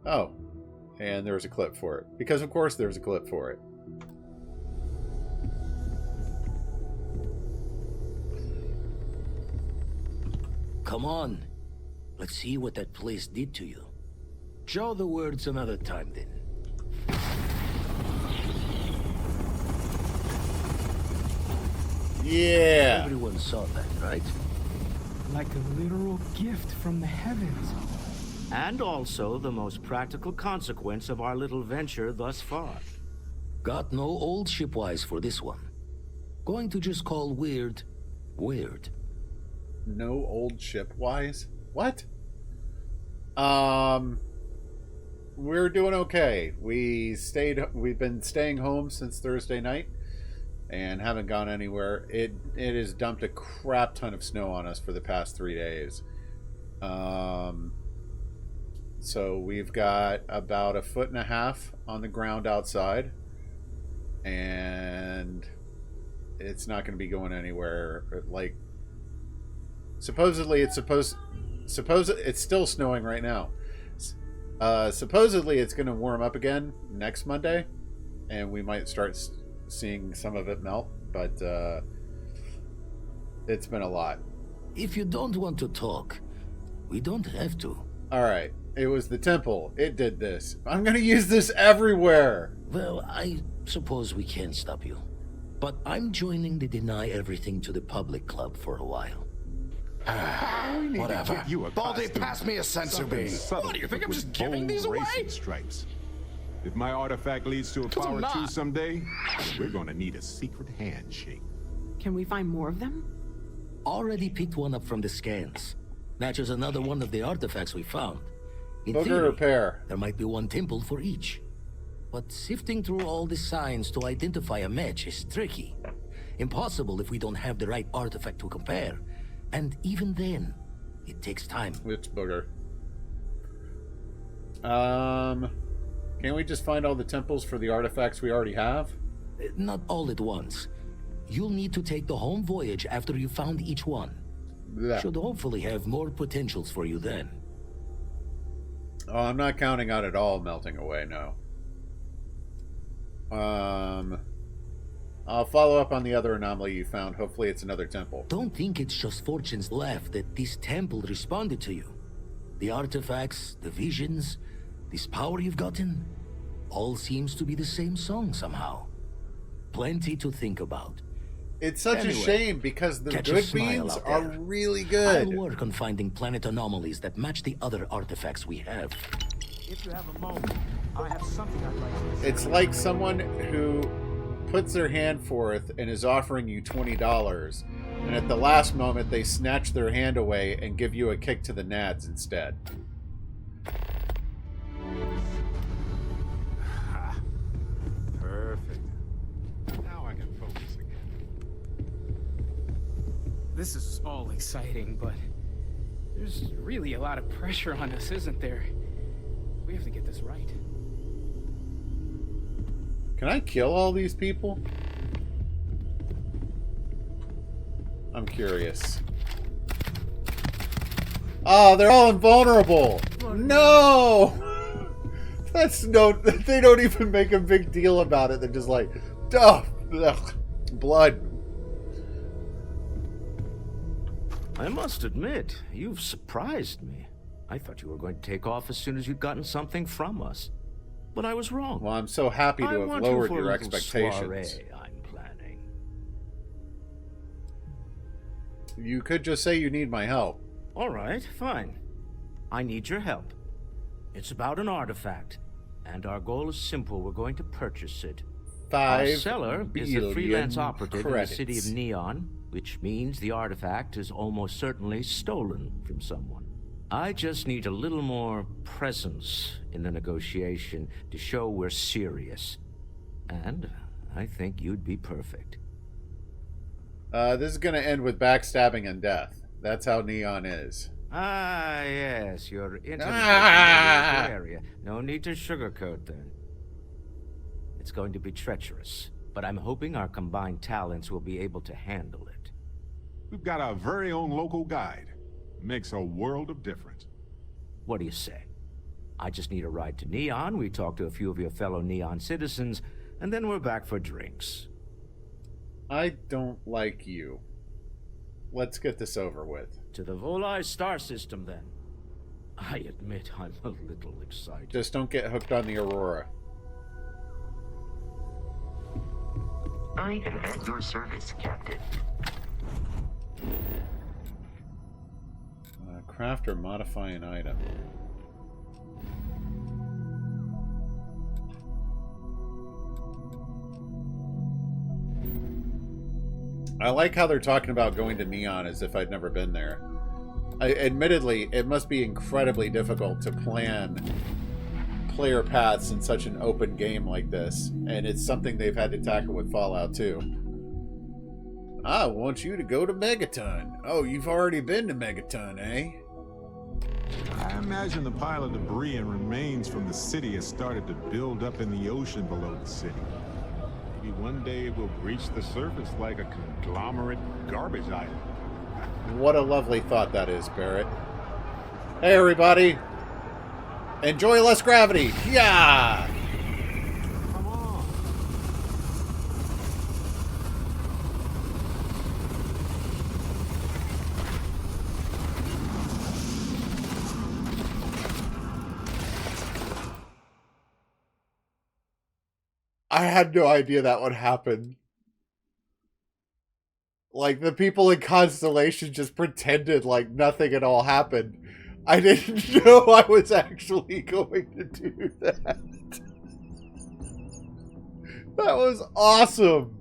Oh, and there was a clip for it. Because of course there's a clip for it. Come on. Let's see what that place did to you. Show the words another time, then. Yeah. Everyone saw that, right? Like a literal gift from the heavens. And also the most practical consequence of our little venture thus far. Got no old shipwise for this one. Going to just call weird, weird. No old shipwise? What? We're doing okay. We've been staying home since Thursday night and haven't gone anywhere. It has dumped a crap ton of snow on us for the past 3 days. So we've got about 1.5 feet on the ground outside, and it's not going to be going anywhere. Like, supposedly it's still snowing right now. Supposedly it's going to warm up again next Monday, and we might start seeing some of it melt, but it's been a lot. If you don't want to talk, we don't have to. Alright, it was the temple. It did this. I'm going to use this everywhere. Well, I suppose we can't stop you. But I'm joining the Deny Everything to the Public Club for a while. Whatever. Baldy, pass me a sensor beam. What do you think? I'm just giving these away? Stripes. If my artifact leads to a power 2 someday, we're gonna need a secret handshake. Can we find more of them? Already picked one up from the scans. Matches another one of the artifacts we found. In Booger theory, repair. there might be one temple for each. But sifting through all the signs to identify a match is tricky. Impossible if we don't have the right artifact to compare. And even then, it takes time. It's Booger. Can we just find all the temples for the artifacts we already have? Not all at once. You'll need to take the home voyage after you found each one. Blech. Should hopefully have more potentials for you then. Oh, I'm not counting on it all melting away, no. I'll follow up on the other anomaly you found. Hopefully it's another temple. Don't think it's just fortune's left that this temple responded to you. The artifacts, the visions, this power you've gotten, all seems to be the same song somehow. Plenty to think about. It's such a shame because the catch a good smile beans out are there. really good. I'll work on finding planet anomalies that match the other artifacts we have. If you have a moment, I have something I'd like to say. It's like someone who puts their hand forth and is offering you $20, and at the last moment they snatch their hand away and give you a kick to the nads instead. Perfect. Now I can focus again. This is all exciting, but there's really a lot of pressure on us, isn't there? We have to get this right. Can I kill all these people? I'm curious. Oh, they're all invulnerable. No! That's no... They don't even make a big deal about it. They're just like, duh, ugh, blood. I must admit, you've surprised me. I thought you were going to take off as soon as you'd gotten something from us. But I was wrong. Well, I'm so happy to have lowered your expectations. Soiree I'm planning. You could just say you need my help. All right, fine. I need your help. It's about an artifact, and our goal is simple. We're going to purchase it. 5 Our seller is a freelance billion operative credits. in the city of Neon, which means the artifact is almost certainly stolen from someone. I just need a little more presence in the negotiation to show we're serious. And I think you'd be perfect. This is going to end with backstabbing and death. That's how Neon is. Ah, yes, you're intimately familiar Ah! with the area. No need to sugarcoat then. It's going to be treacherous, but I'm hoping our combined talents will be able to handle it. We've got our very own local guide. Makes a world of difference. What do you say? I just need a ride to Neon, we talk to a few of your fellow Neon citizens, and then we're back for drinks. I don't like you. Let's get this over with. To the Volai star system, then. I admit I'm a little excited. Just don't get hooked on the Aurora. I am at your service, Captain. Craft or modify an item. I like how they're talking about going to Neon as if I'd never been there. Admittedly, it must be incredibly difficult to plan player paths in such an open game like this, and it's something they've had to tackle with Fallout 2. I want you to go to Megaton. Oh, you've already been to Megaton, eh? I imagine the pile of debris and remains from the city has started to build up in the ocean below the city. Maybe one day it will breach the surface like a conglomerate garbage island. What a lovely thought that is, Barrett. Hey, everybody. Enjoy less gravity. Yeah! Come on. I had no idea that would happen. Like, the people in Constellation just pretended like nothing at all happened. I didn't know I was actually going to do that. That was awesome.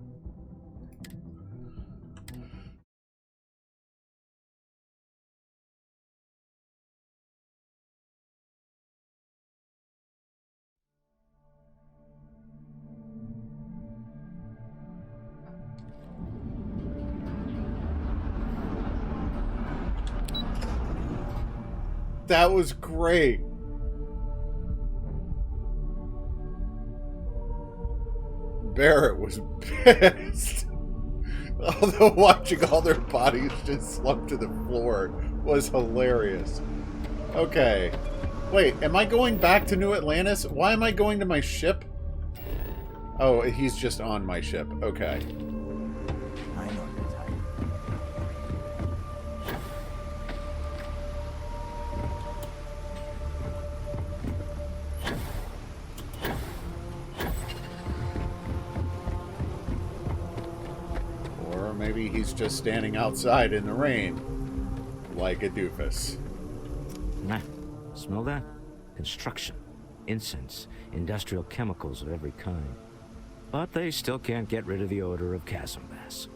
That was great. Barrett was pissed. Although watching all their bodies just slump to the floor was hilarious. Okay. Wait, am I going back to New Atlantis? Why am I going to my ship? Oh, he's just on my ship. Okay. I know you're tired. Or maybe he's just standing outside in the rain. Like a doofus. Nah, smell that? Construction, incense, industrial chemicals of every kind. But they still can't get rid of the odor of chasm bass.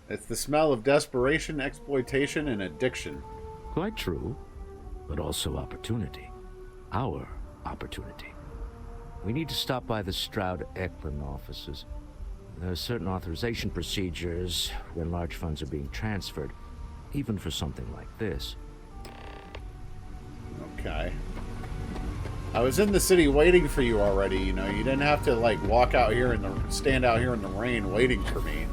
It's the smell of desperation, exploitation, and addiction. Quite true, but also opportunity. Our opportunity. We need to stop by the Stroud-Eklund offices. There are certain authorization procedures when large funds are being transferred, even for something like this. Okay. I was in the city waiting for you already, you know. You didn't have to, like, walk out here stand out here in the rain waiting for me.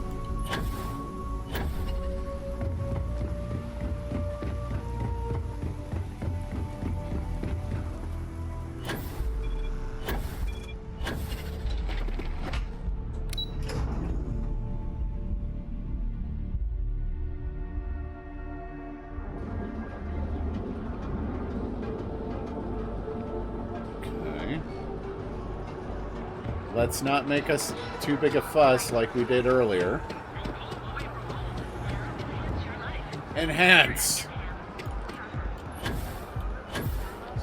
Let's not make us too big a fuss like we did earlier. Enhance!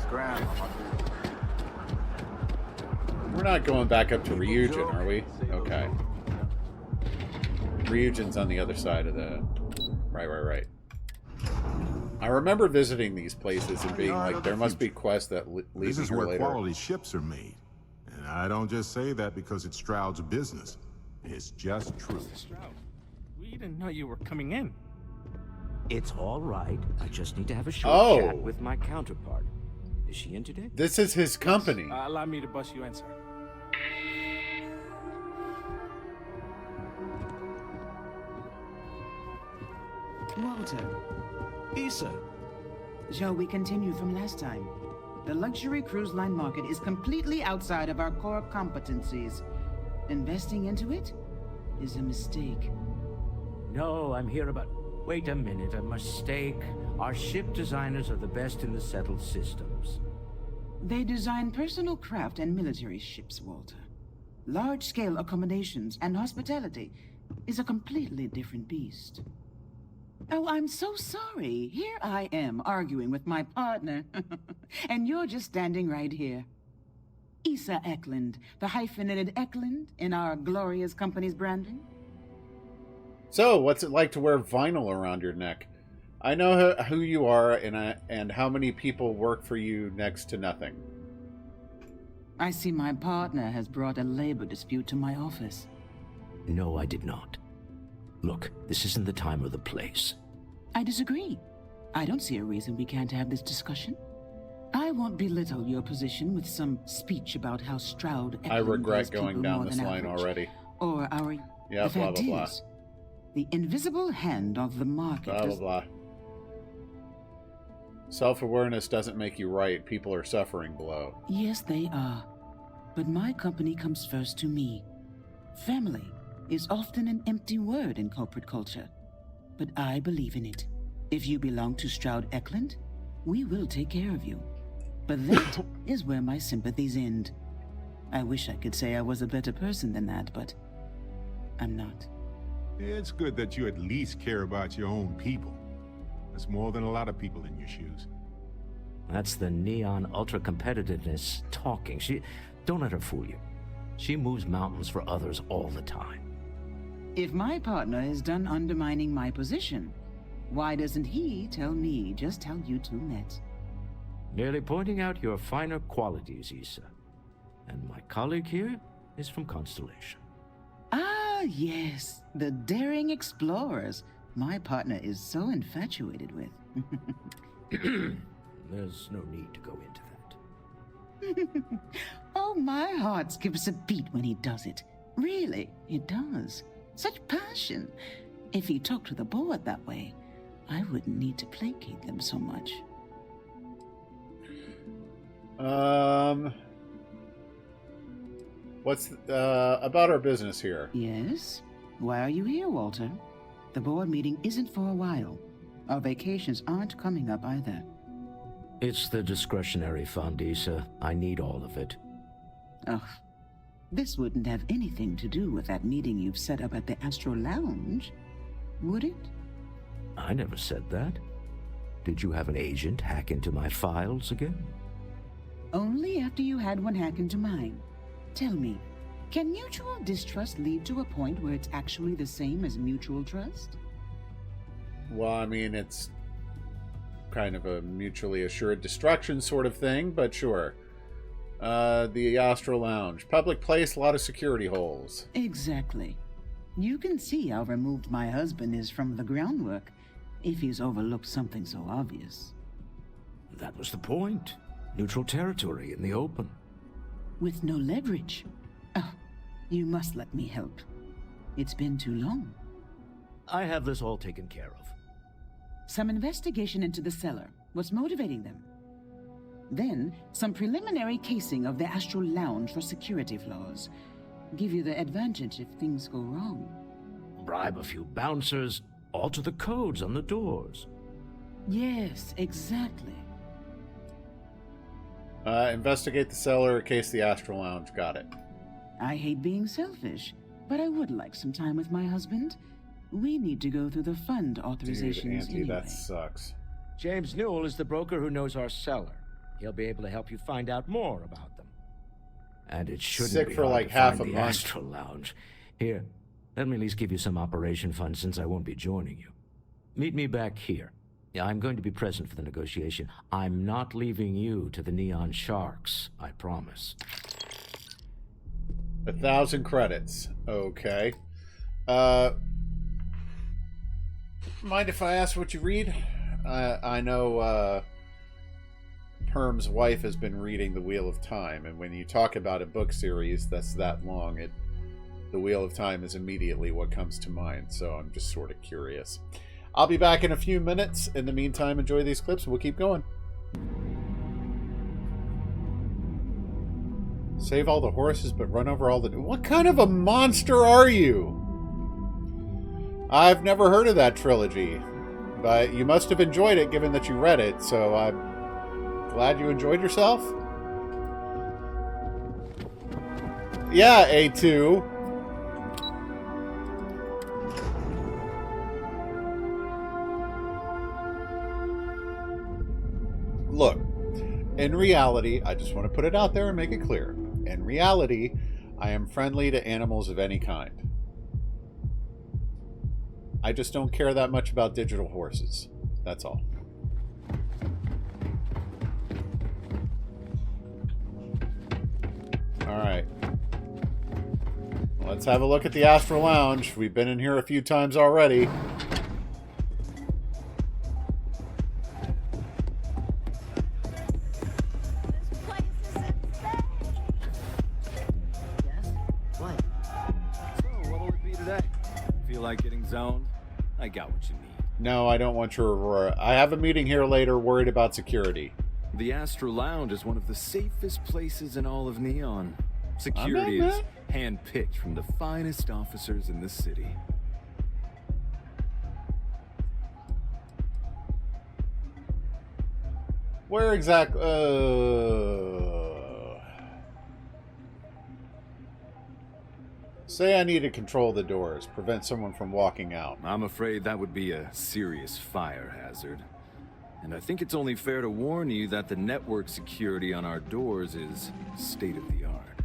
grand. We're not going back up to Ryujin, are we? Okay. Ryujin's on the other side of the... Right. I remember visiting these places and being like, there must be quests that lead me here later. This is where quality ships are made. And I don't just say that because it's Stroud's business. It's just true. Stroud, we didn't know you were coming in. It's all right. I just need to have a short chat Oh. with my counterpart. Is she in today? This is his company. Allow me to bust you in, sir. Walter. Issa. Shall we continue from last time? The luxury cruise line market is completely outside of our core competencies. Investing into it is a mistake. No, I'm here about... Wait a minute, a mistake. Our ship designers are the best in the settled systems. They design personal craft and military ships, Walter. Large-scale accommodations and hospitality is a completely different beast. Oh, I'm so sorry. Here I am arguing with my partner. And you're just standing right here. Issa Eklund, the hyphenated Eklund in our glorious company's branding. So, what's it like to wear vinyl around your neck? I know who you are and how many people work for you next to nothing. I see my partner has brought a labor dispute to my office. No, I did not. Look, this isn't the time or the place. I disagree. I don't see a reason we can't have this discussion. I won't belittle your position with some speech about how Stroud Eklund I regret pays going people down more this than line average. already. Or our... Yeah, the blah, fact blah, blah. is, the invisible hand of the market Blah, blah, blah. Self-awareness doesn't make you right. People are suffering below. Yes, they are. But my company comes first to me. Family is often an empty word in corporate culture. But I believe in it. If you belong to Stroud Eklund, we will take care of you. But that is where my sympathies end. I wish I could say I was a better person than that, but I'm not. It's good that you at least care about your own people. That's more than a lot of people in your shoes. That's the neon ultra-competitiveness talking. Don't let her fool you. She moves mountains for others all the time. If my partner is done undermining my position, why doesn't he tell me just how you two met? Merely pointing out your finer qualities, Issa. And my colleague here is from Constellation. Ah, yes. The daring explorers my partner is so infatuated with. There's no need to go into that. Oh, my heart skips a beat when he does it. Really, it does. Such passion. If he talked to the board that way, I wouldn't need to placate them so much. What's about our business here? Yes? Why are you here, Walter? The board meeting isn't for a while. Our vacations aren't coming up either. It's the discretionary fund, Issa. I need all of it. Ugh. This wouldn't have anything to do with that meeting you've set up at the Astro Lounge, would it? I never said that. Did you have an agent hack into my files again? Only after you had one hack into mine. Tell me, can mutual distrust lead to a point where it's actually the same as mutual trust? Well, I mean, it's kind of a mutually assured destruction sort of thing, but sure. The Astro Lounge. Public place, a lot of security holes. Exactly. You can see how removed my husband is from the groundwork if he's overlooked something so obvious. That was the point. Neutral territory in the open. With no leverage. Oh, you must let me help. It's been too long. I have this all taken care of. Some investigation into the cellar. What's motivating them? Then, some preliminary casing of the Astral Lounge for security flaws. Give you the advantage if things go wrong. Bribe a few bouncers, alter the codes on the doors. Yes, exactly. Investigate the cellar, case the Astral Lounge. Got it. I hate being selfish, but I would like some time with my husband. We need to go through the fund authorizations Dude, Auntie, anyway. that sucks. James Newell is the broker who knows our cellar. He'll be able to help you find out more about them. And it shouldn't Sick be for hard like to half find a the month. Astral Lounge. Here, let me at least give you some operation funds since I won't be joining you. Meet me back here. Yeah, I'm going to be present for the negotiation. I'm not leaving you to the Neon Sharks, I promise. 1,000 credits. Okay. Mind if I ask what you read? I know Perm's wife has been reading The Wheel of Time, and when you talk about a book series that's that long, The Wheel of Time is immediately what comes to mind, so I'm just sort of curious. I'll be back in a few minutes. In the meantime, enjoy these clips and we'll keep going. Save all the horses, but run over all the... What kind of a monster are you? I've never heard of that trilogy, but you must have enjoyed it given that you read it, so I'm glad you enjoyed yourself. Yeah, A2. Look, in reality, I just want to put it out there and make it clear. In reality, I am friendly to animals of any kind. I just don't care that much about digital horses. That's all. Alright. Let's have a look at the Astral Lounge. We've been in here a few times already. Like getting zoned? I got what you need. No, I don't want your Aurora. I have a meeting here later worried about security. The Astral Lounge is one of the safest places in all of Neon. Security is handpicked from the finest officers in the city. Where exactly? Say I need to control the doors, prevent someone from walking out. I'm afraid that would be a serious fire hazard. And I think it's only fair to warn you that the network security on our doors is state-of-the-art.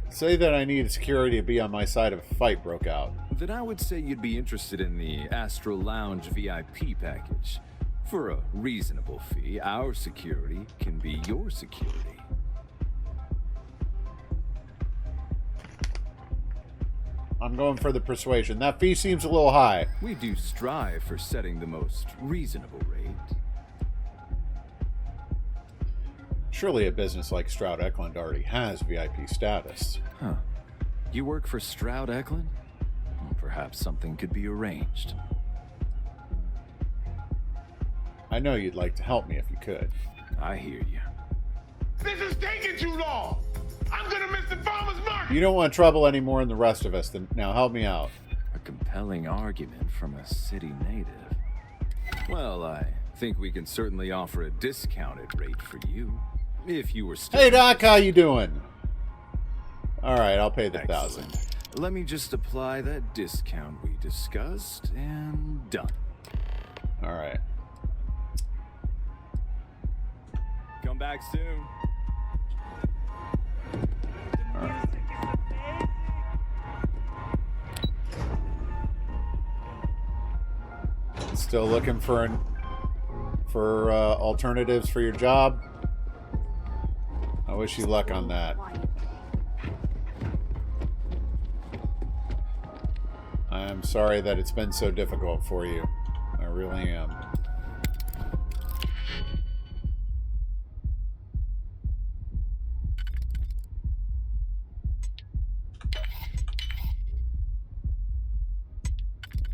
Say that I need security to be on my side if a fight broke out. Then I would say you'd be interested in the Astral Lounge VIP package. For a reasonable fee, our security can be your security. I'm going for the persuasion. That fee seems a little high. We do strive for setting the most reasonable rate. Surely a business like Stroud Eklund already has VIP status. Huh. You work for Stroud Eklund? Well, perhaps something could be arranged. I know you'd like to help me if you could. I hear you. This is taking too long! I'm gonna miss the farmer's market! You don't want trouble any more than the rest of us, then now help me out. A compelling argument from a city native. Well, I think we can certainly offer a discounted rate for you. If you were still... Hey Doc, how you doing? Alright, I'll pay the 1,000. Let me just apply that discount we discussed, and done. Alright. Come back soon. Still looking for alternatives for your job? I wish you luck on that. I am sorry that it's been so difficult for you. I really am.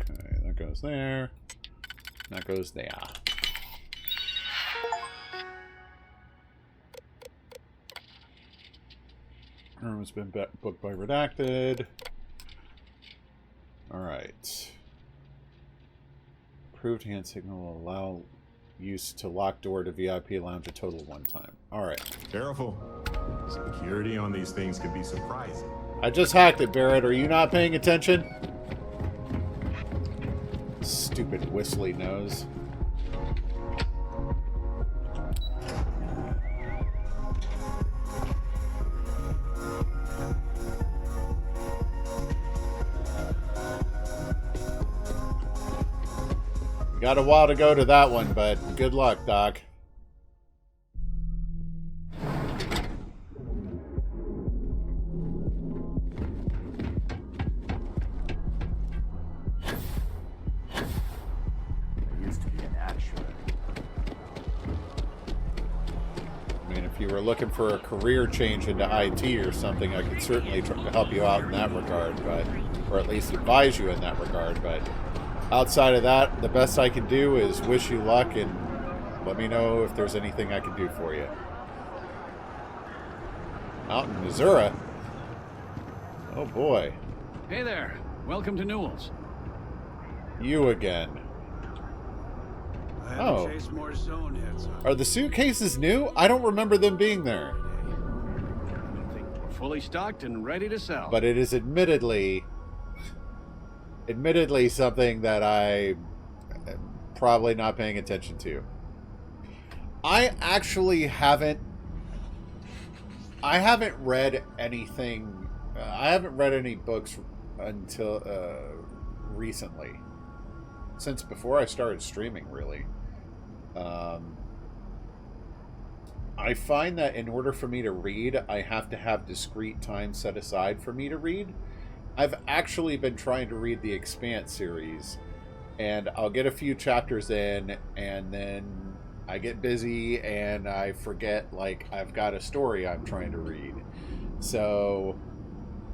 Okay, that goes there. That goes there. Room has been booked by Redacted. Alright. Approved hand signal will allow use to lock door to VIP lounge a total of 1 time. Alright. Careful. Security on these things can be surprising. I just hacked it, Barrett. Are you not paying attention? Stupid whistly nose. Got a while to go to that one, but good luck, Doc. If you were looking for a career change into IT or something, I could certainly try to help you out in that regard, but or at least advise you in that regard. But outside of that, the best I can do is wish you luck and let me know if there's anything I can do for you. Out in Missouri? Oh boy. Hey there. Welcome to Newell's. You again. Oh. More zone heads up. Are the suitcases new? I don't remember them being there. We're fully stocked and ready to sell. But it is admittedly something that I am probably not paying attention to. I actually haven't read anything. I haven't read any books until recently. Since before I started streaming, really. I find that in order for me to read, I have to have discrete time set aside for me to read. I've actually been trying to read the Expanse series, and I'll get a few chapters in, and then I get busy, and I forget, like, I've got a story I'm trying to read. So,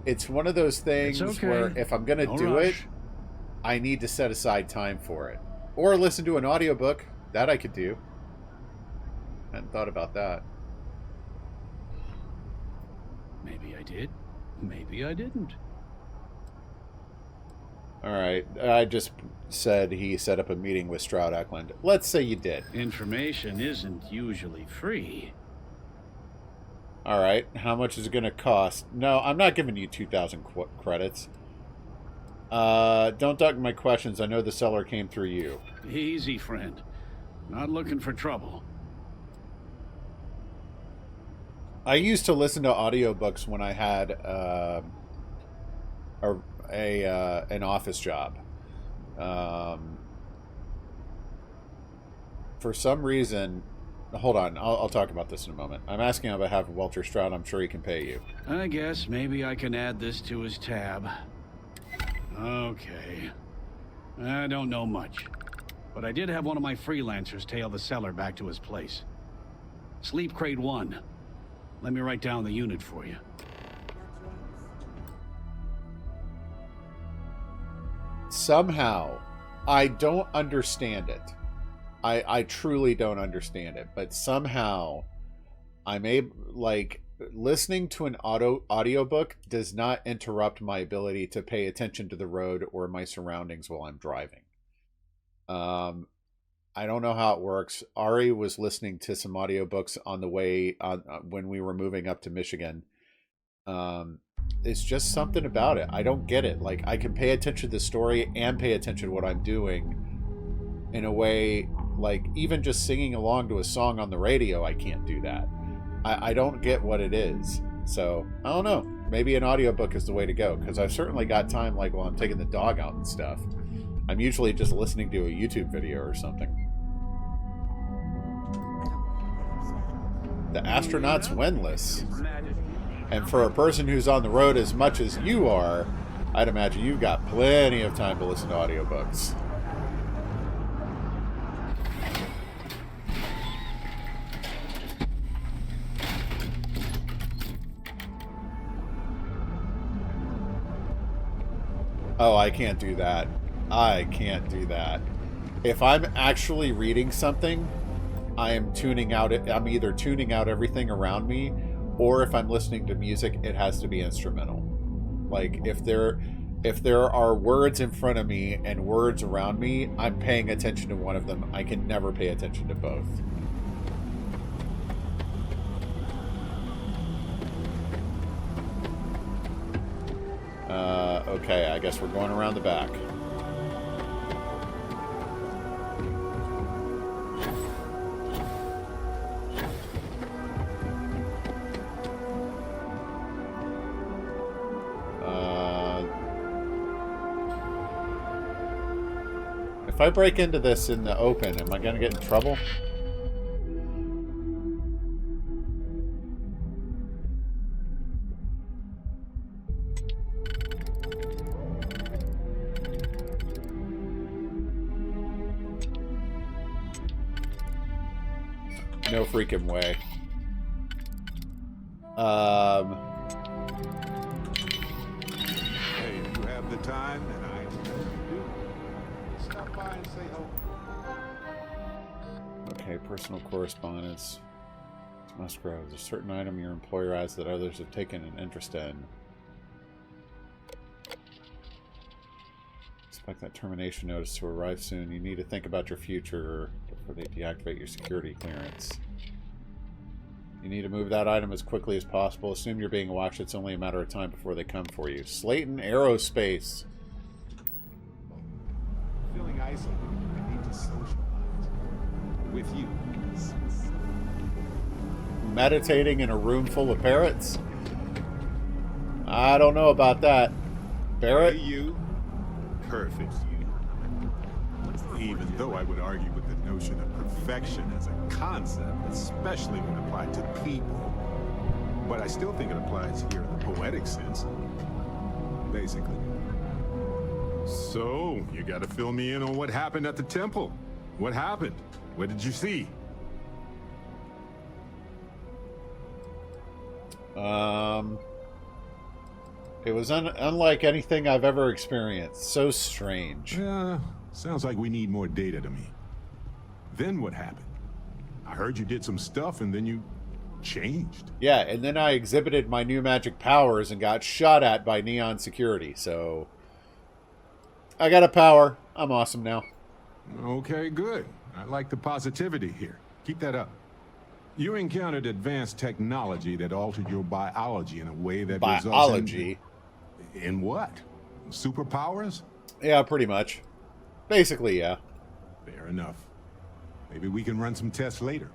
it's one of those things where if I'm going to do it, I need to set aside time for it. Or listen to an audiobook. That I could do. I hadn't thought about that. Maybe I did. Maybe I didn't. Alright. I just said he set up a meeting with Stroud Eklund. Let's say you did. Information isn't usually free. Alright. How much is it going to cost? No, I'm not giving you 2,000 credits. Don't duck my questions. I know the seller came through you. Easy, friend. Not looking for trouble. I used to listen to audiobooks when I had an office job. For some reason, hold on, I'll talk about this in a moment. I'm asking on behalf of Walter Stroud. I'm sure he can pay you. I guess maybe I can add this to his tab. Okay. I don't know much, but I did have one of my freelancers tail the seller back to his place. Sleep Crate 1. Let me write down the unit for you. Somehow, I don't understand it. I truly don't understand it, but somehow I'm able, like, listening to an audiobook does not interrupt my ability to pay attention to the road or my surroundings while I'm driving. I don't know how it works. Ari was listening to some audiobooks on the way when we were moving up to Michigan. It's just something about it. I don't get it. Like, I can pay attention to the story and pay attention to what I'm doing in a way, like, even just singing along to a song on the radio, I can't do that. I don't get what it is. So, I don't know. Maybe an audiobook is the way to go, because I've certainly got time, like, while I'm taking the dog out and stuff. I'm usually just listening to a YouTube video or something. The astronaut's windless. And for a person who's on the road as much as you are, I'd imagine you've got plenty of time to listen to audiobooks. Oh, I can't do that. I can't do that. If I'm actually reading something, I am tuning out. I'm either tuning out everything around me, or if I'm listening to music, it has to be instrumental. Like, if there are words in front of me and words around me, I'm paying attention to one of them. I can never pay attention to both. Okay, I guess we're going around the back. If I break into this in the open, am I going to get in trouble? No freaking way. Hey, if you have the time, and I do, stop by and say hello. Okay, personal correspondence. Musgrove. There's a certain item your employer has that others have taken an interest in. Expect that termination notice to arrive soon. You need to think about your future before they deactivate your security clearance. You need to move that item as quickly as possible. Assume you're being watched. It's only a matter of time before they come for you. Slayton Aerospace. Feeling isolated. I need to socialize. With you. Meditating in a room full of parrots? I don't know about that. Barrett? Hey, you. Perfect you. Even though I would argue with the notion of perfection as a concept, especially when applied to people. But I still think it applies here in the poetic sense. Basically. So, you gotta fill me in on what happened at the temple. What happened? What did you see? It was unlike anything I've ever experienced. So strange. Yeah, sounds like we need more data to me. Then what happened? I heard you did some stuff and then you changed. Yeah, and then I exhibited my new magic powers and got shot at by Neon security, so... I got a power. I'm awesome now. Okay, good. I like the positivity here. Keep that up. You encountered advanced technology that altered your biology in a way that biology? In what? Superpowers? Yeah, pretty much. Basically, yeah. Fair enough. Maybe we can run some tests later.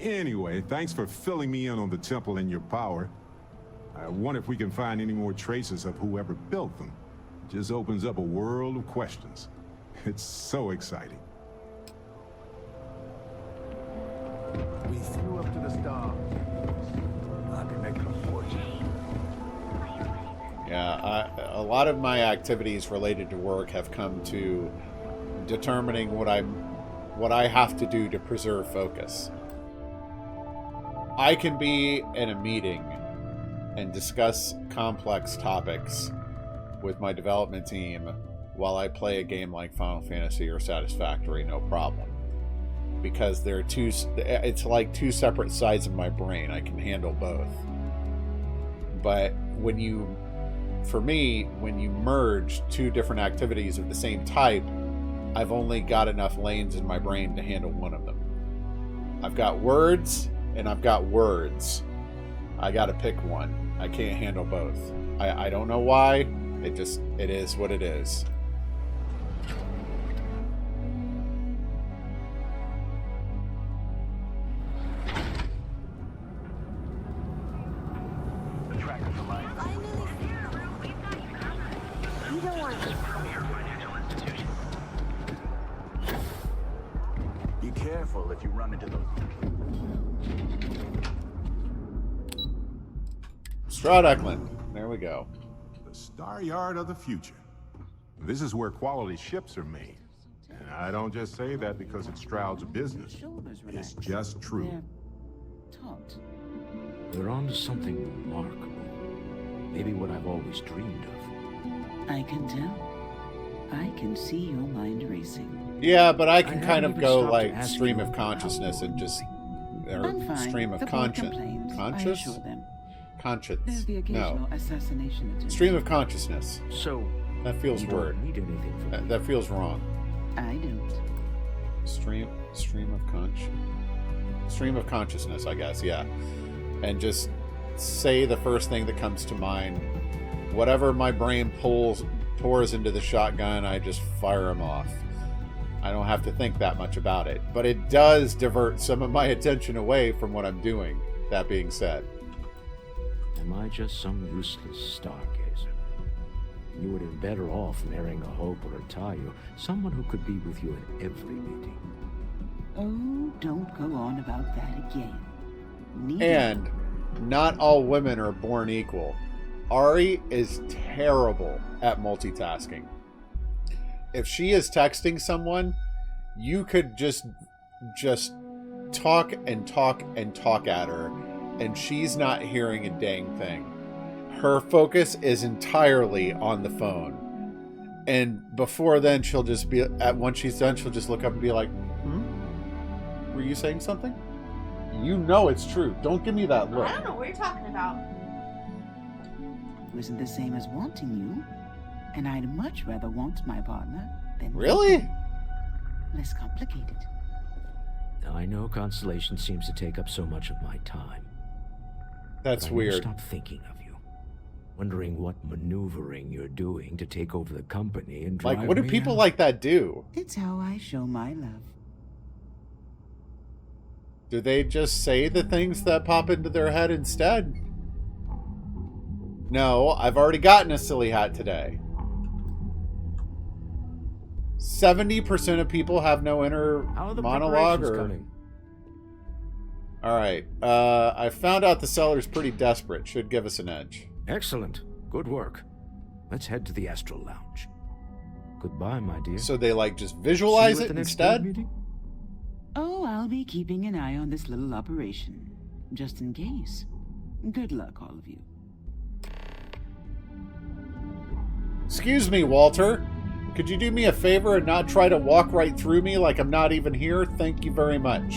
Anyway, thanks for filling me in on the temple and your power. I wonder if we can find any more traces of whoever built them. It just opens up a world of questions. It's so exciting. We flew up to the stars. I can make a fortune. Yeah, a lot of my activities related to work have come to determining what I have to do to preserve focus. I can be in a meeting and discuss complex topics with my development team while I play a game like Final Fantasy or Satisfactory, no problem. Because it's like two separate sides of my brain. I can handle both. But for me, when you merge two different activities of the same type, I've only got enough lanes in my brain to handle one of them. I've got words, and I've got words. I gotta pick one. I can't handle both. I don't know why. It is what it is. Be careful if you run into those. Stroud Eklund. There we go. The Star Yard of the future. This is where quality ships are made. And I don't just say that because it's Stroud's business. It's just true. They're on to something remarkable. Maybe what I've always dreamed of. I can tell. I can see your mind racing. Yeah, but I can kind of go like stream of consciousness and just... Or stream of conscience. Conscious? Conscience. There's the occasional No. assassination attempt. Stream of consciousness. So... That feels you weird. don't need anything from me. That feels wrong. I don't. Stream of consciousness, I guess, yeah. And just say the first thing that comes to mind. Whatever my brain pours into the shotgun, I just fire them off. I don't have to think that much about it. But it does divert some of my attention away from what I'm doing, that being said. Am I just some useless stargazer? You would have been better off marrying a Hope or a Tayo, someone who could be with you at every meeting. Oh, don't go on about that again. Neither. And not all women are born equal. Ari is terrible at multitasking. If she is texting someone, you could just talk and talk and talk at her, and she's not hearing a dang thing. Her focus is entirely on the phone. And before then, she'll just be, once she's done, she'll just look up and be like, were you saying something? You know it's true. Don't give me that look. I don't know what you're talking about. Wasn't the same as wanting you, and I'd much rather want my partner than Really? Less complicated. I know Constellation seems to take up so much of my time. That's but I weird. never stop thinking of you, wondering what maneuvering you're doing to take over the company and drive Like, what do me people out. like that do? It's how I show my love. Do they just say the things that pop into their head instead? No, I've already gotten a silly hat today. 70% of people have no inner monologue or... Coming? Alright, I found out the seller's pretty desperate. Should give us an edge. Excellent. Good work. Let's head to the Astral Lounge. Goodbye, my dear. So they, like, just visualize it instead? Oh, I'll be keeping an eye on this little operation, just in case. Good luck, all of you. Excuse me, Walter. Could you do me a favor and not try to walk right through me like I'm not even here? Thank you very much.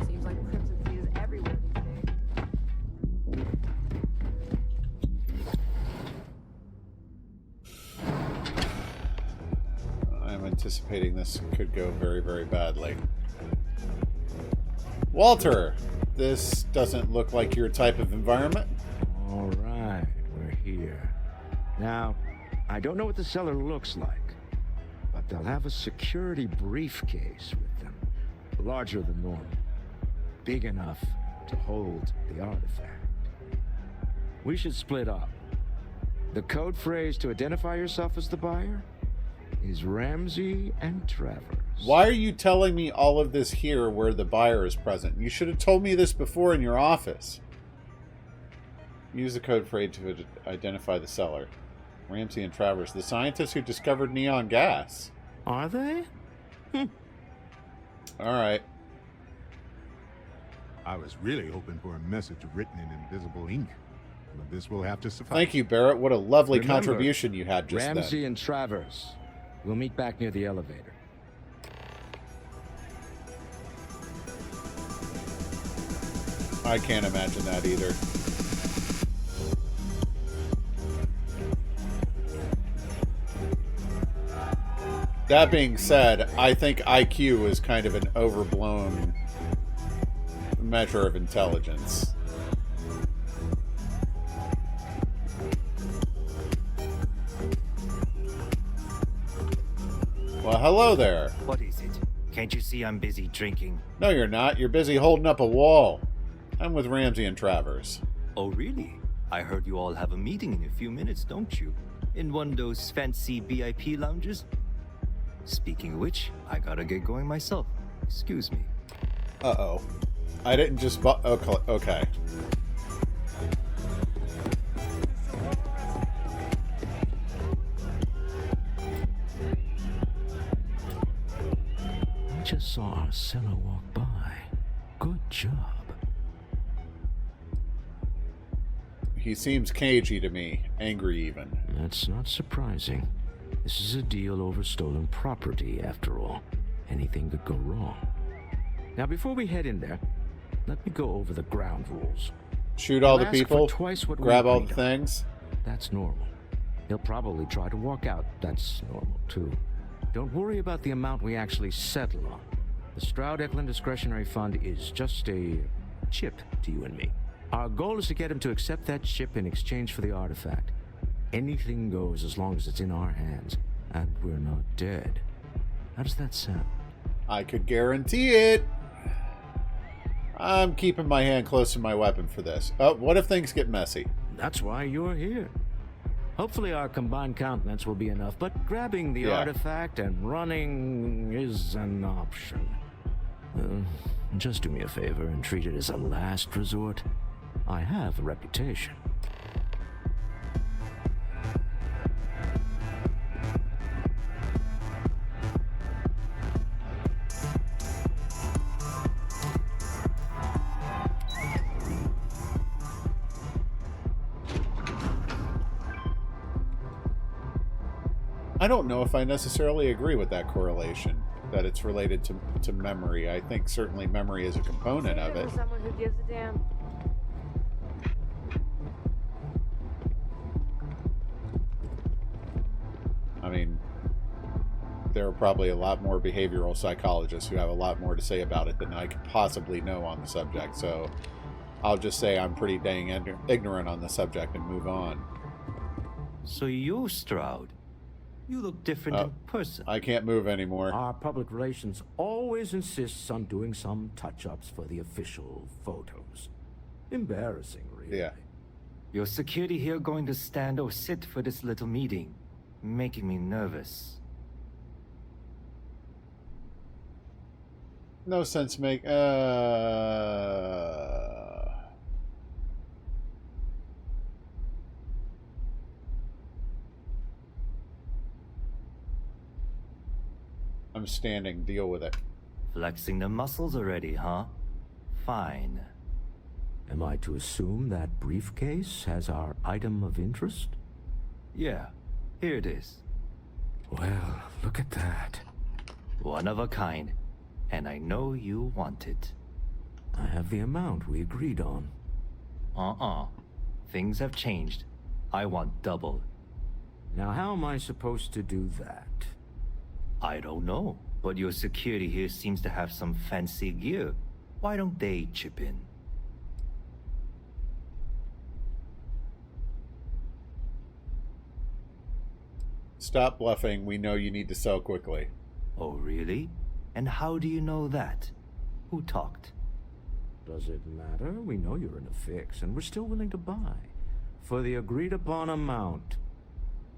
Seems like Crimson Fleet is everywhere these days. I'm anticipating this could go very, very badly. Walter, this doesn't look like your type of environment. All right, we're here. Now, I don't know what the cellar looks like, but they'll have a security briefcase with them, larger than normal, big enough to hold the artifact. We should split up. The code phrase to identify yourself as the buyer is Ramsey and Travers. Why are you telling me all of this here where the buyer is present? You should have told me this before in your office. Use the code phrase to identify the seller. Ramsey and Travers, the scientists who discovered neon gas. Are they? Alright. I was really hoping for a message written in invisible ink, but this will have to suffice. Thank you, Barrett. What a lovely Remember, contribution you had just Ramsey then. and Travers. We'll meet back near the elevator. I can't imagine that either. That being said, I think IQ is kind of an overblown measure of intelligence. Well, hello there. What is it? Can't you see I'm busy drinking? No, you're not. You're busy holding up a wall. I'm with Ramsey and Travers. Oh, really? I heard you all have a meeting in a few minutes, don't you? In one of those fancy VIP lounges? Speaking of which, I gotta get going myself. Excuse me. Uh-oh. I didn't just okay. I just saw our seller walk by. Good job. He seems cagey to me. Angry even. That's not surprising. This is a deal over stolen property, after all. Anything could go wrong. Now, before we head in there, let me go over the ground rules. Shoot all the Ask for people? twice what we Grab all agreed the on. things? That's normal. He'll probably try to walk out. That's normal, too. Don't worry about the amount we actually settle on. The Stroud-Eklund Discretionary Fund is just a chip to you and me. Our goal is to get him to accept that chip in exchange for the artifact. Anything goes as long as it's in our hands, and we're not dead. How does that sound? I could guarantee it. I'm keeping my hand close to my weapon for this. Oh, what if things get messy? That's why you're here. Hopefully our combined countenance will be enough, but grabbing the artifact and running is an option. Just do me a favor and treat it as a last resort. I have a reputation. I don't know if I necessarily agree with that correlation, that it's related to memory. I think certainly memory is a component of it. Someone who gives a damn. I mean, there are probably a lot more behavioral psychologists who have a lot more to say about it than I could possibly know on the subject, so I'll just say I'm pretty dang ignorant on the subject and move on. So you're Stroud. You look different in person. I can't move anymore. Our public relations always insists on doing some touch-ups for the official photos. Embarrassing, really. Yeah. Your security here going to stand or sit for this little meeting, making me nervous. No sense make... I'm standing. Deal with it. Flexing the muscles already, huh? Fine. Am I to assume that briefcase has our item of interest? Yeah, here it is. Well, look at that. One of a kind. And I know you want it. I have the amount we agreed on. Things have changed. I want double. Now how am I supposed to do that? I don't know, but your security here seems to have some fancy gear. Why don't they chip in? Stop bluffing. We know you need to sell quickly. Oh, really? And how do you know that? Who talked? Does it matter? We know you're in a fix, and we're still willing to buy. For the agreed-upon amount.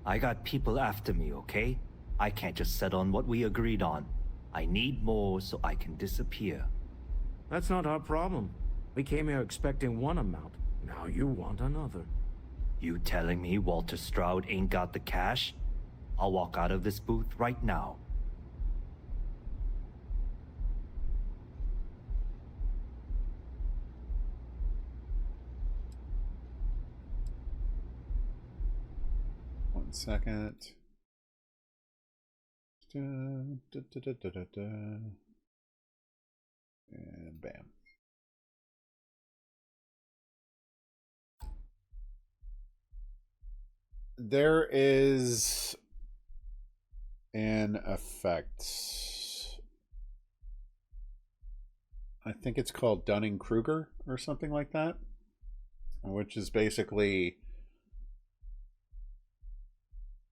I got people after me, okay? I can't just settle on what we agreed on. I need more so I can disappear. That's not our problem. We came here expecting one amount. Now you want another. You telling me Walter Stroud ain't got the cash? I'll walk out of this booth right now. One second. And bam. There is an effect. I think it's called Dunning-Kruger or something like that, which is basically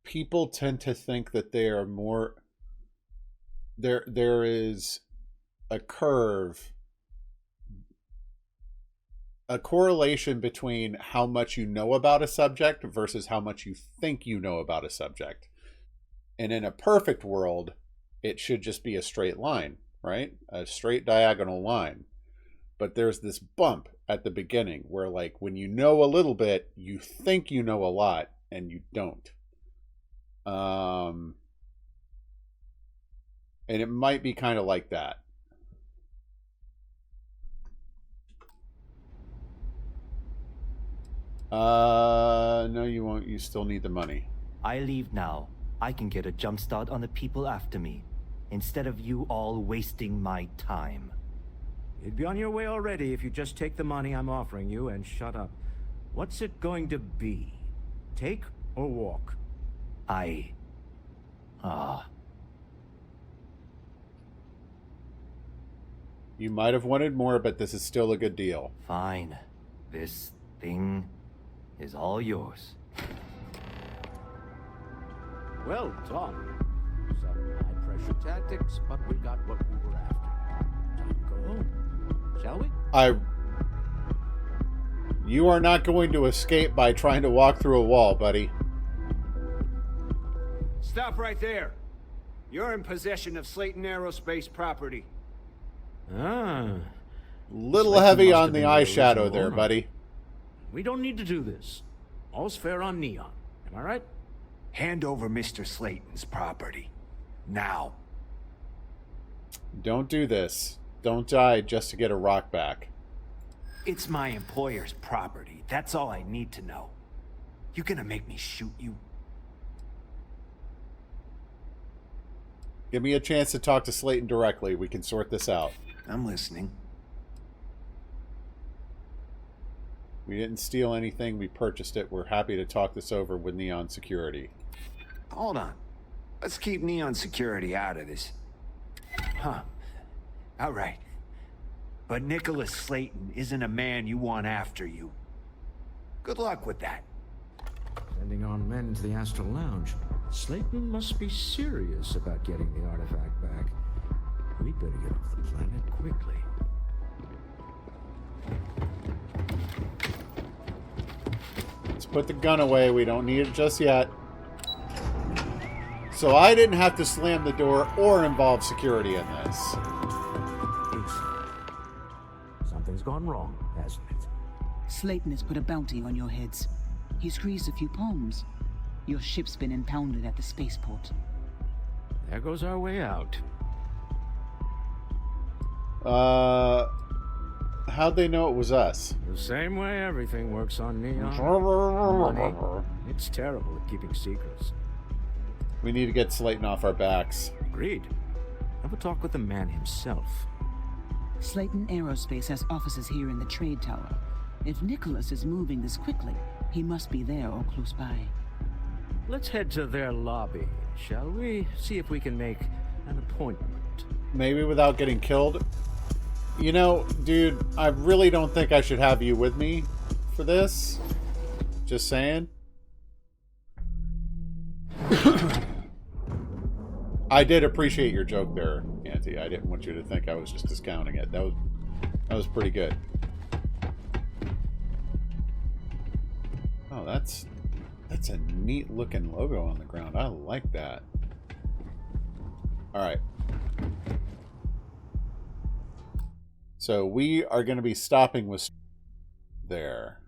people tend to think that they are more... There is a curve, a correlation between how much you know about a subject versus how much you think you know about a subject. And in a perfect world, it should just be a straight line, right? A straight diagonal line. But there's this bump at the beginning where, like, when you know a little bit, you think you know a lot, and you don't. And it might be kind of like that. No, you won't. You still need the money. I leave now. I can get a jump start on the people after me, instead of you all wasting my time. You'd be on your way already if you just take the money I'm offering you and shut up. What's it going to be? Take or walk? You might have wanted more, but this is still a good deal. Fine. This thing is all yours. Well done. Some high-pressure tactics, but we got what we were after. Time to go home. Shall we? You are not going to escape by trying to walk through a wall, buddy. Stop right there. You're in possession of Slayton Aerospace property. Little heavy on the eyeshadow there, buddy. We don't need to do this. All's fair on Neon. Am I right? Hand over Mr. Slayton's property. Now. Don't do this. Don't die just to get a rock back. It's my employer's property. That's all I need to know. You gonna make me shoot you? Give me a chance to talk to Slayton directly. We can sort this out. I'm listening. We didn't steal anything. We purchased it. We're happy to talk this over with Neon Security. Hold on. Let's keep Neon Security out of this. Huh. All right. But Nicholas Slayton isn't a man you want after you. Good luck with that. Sending on men into the Astral Lounge. Slayton must be serious about getting the artifact back. We'd better get off the planet quickly. Let's put the gun away. We don't need it just yet. So I didn't have to slam the door or involve security in this. Something's gone wrong, hasn't it? Slayton has put a bounty on your heads. He's greased a few palms. Your ship's been impounded at the spaceport. There goes our way out. How'd they know it was us? The same way everything works on Neon. Money. It's terrible at keeping secrets. We need to get Slayton off our backs. Agreed. Have a talk with the man himself. Slayton Aerospace has offices here in the trade tower. If Nicholas is moving this quickly, he must be there or close by. Let's head to their lobby, shall we? See if we can make an appointment. Maybe without getting killed? You know, dude, I really don't think I should have you with me for this. Just saying. I did appreciate your joke there, Auntie. I didn't want you to think I was just discounting it. That was pretty good. Oh, that's a neat looking logo on the ground. I like that. All right. So we are going to be stopping with there.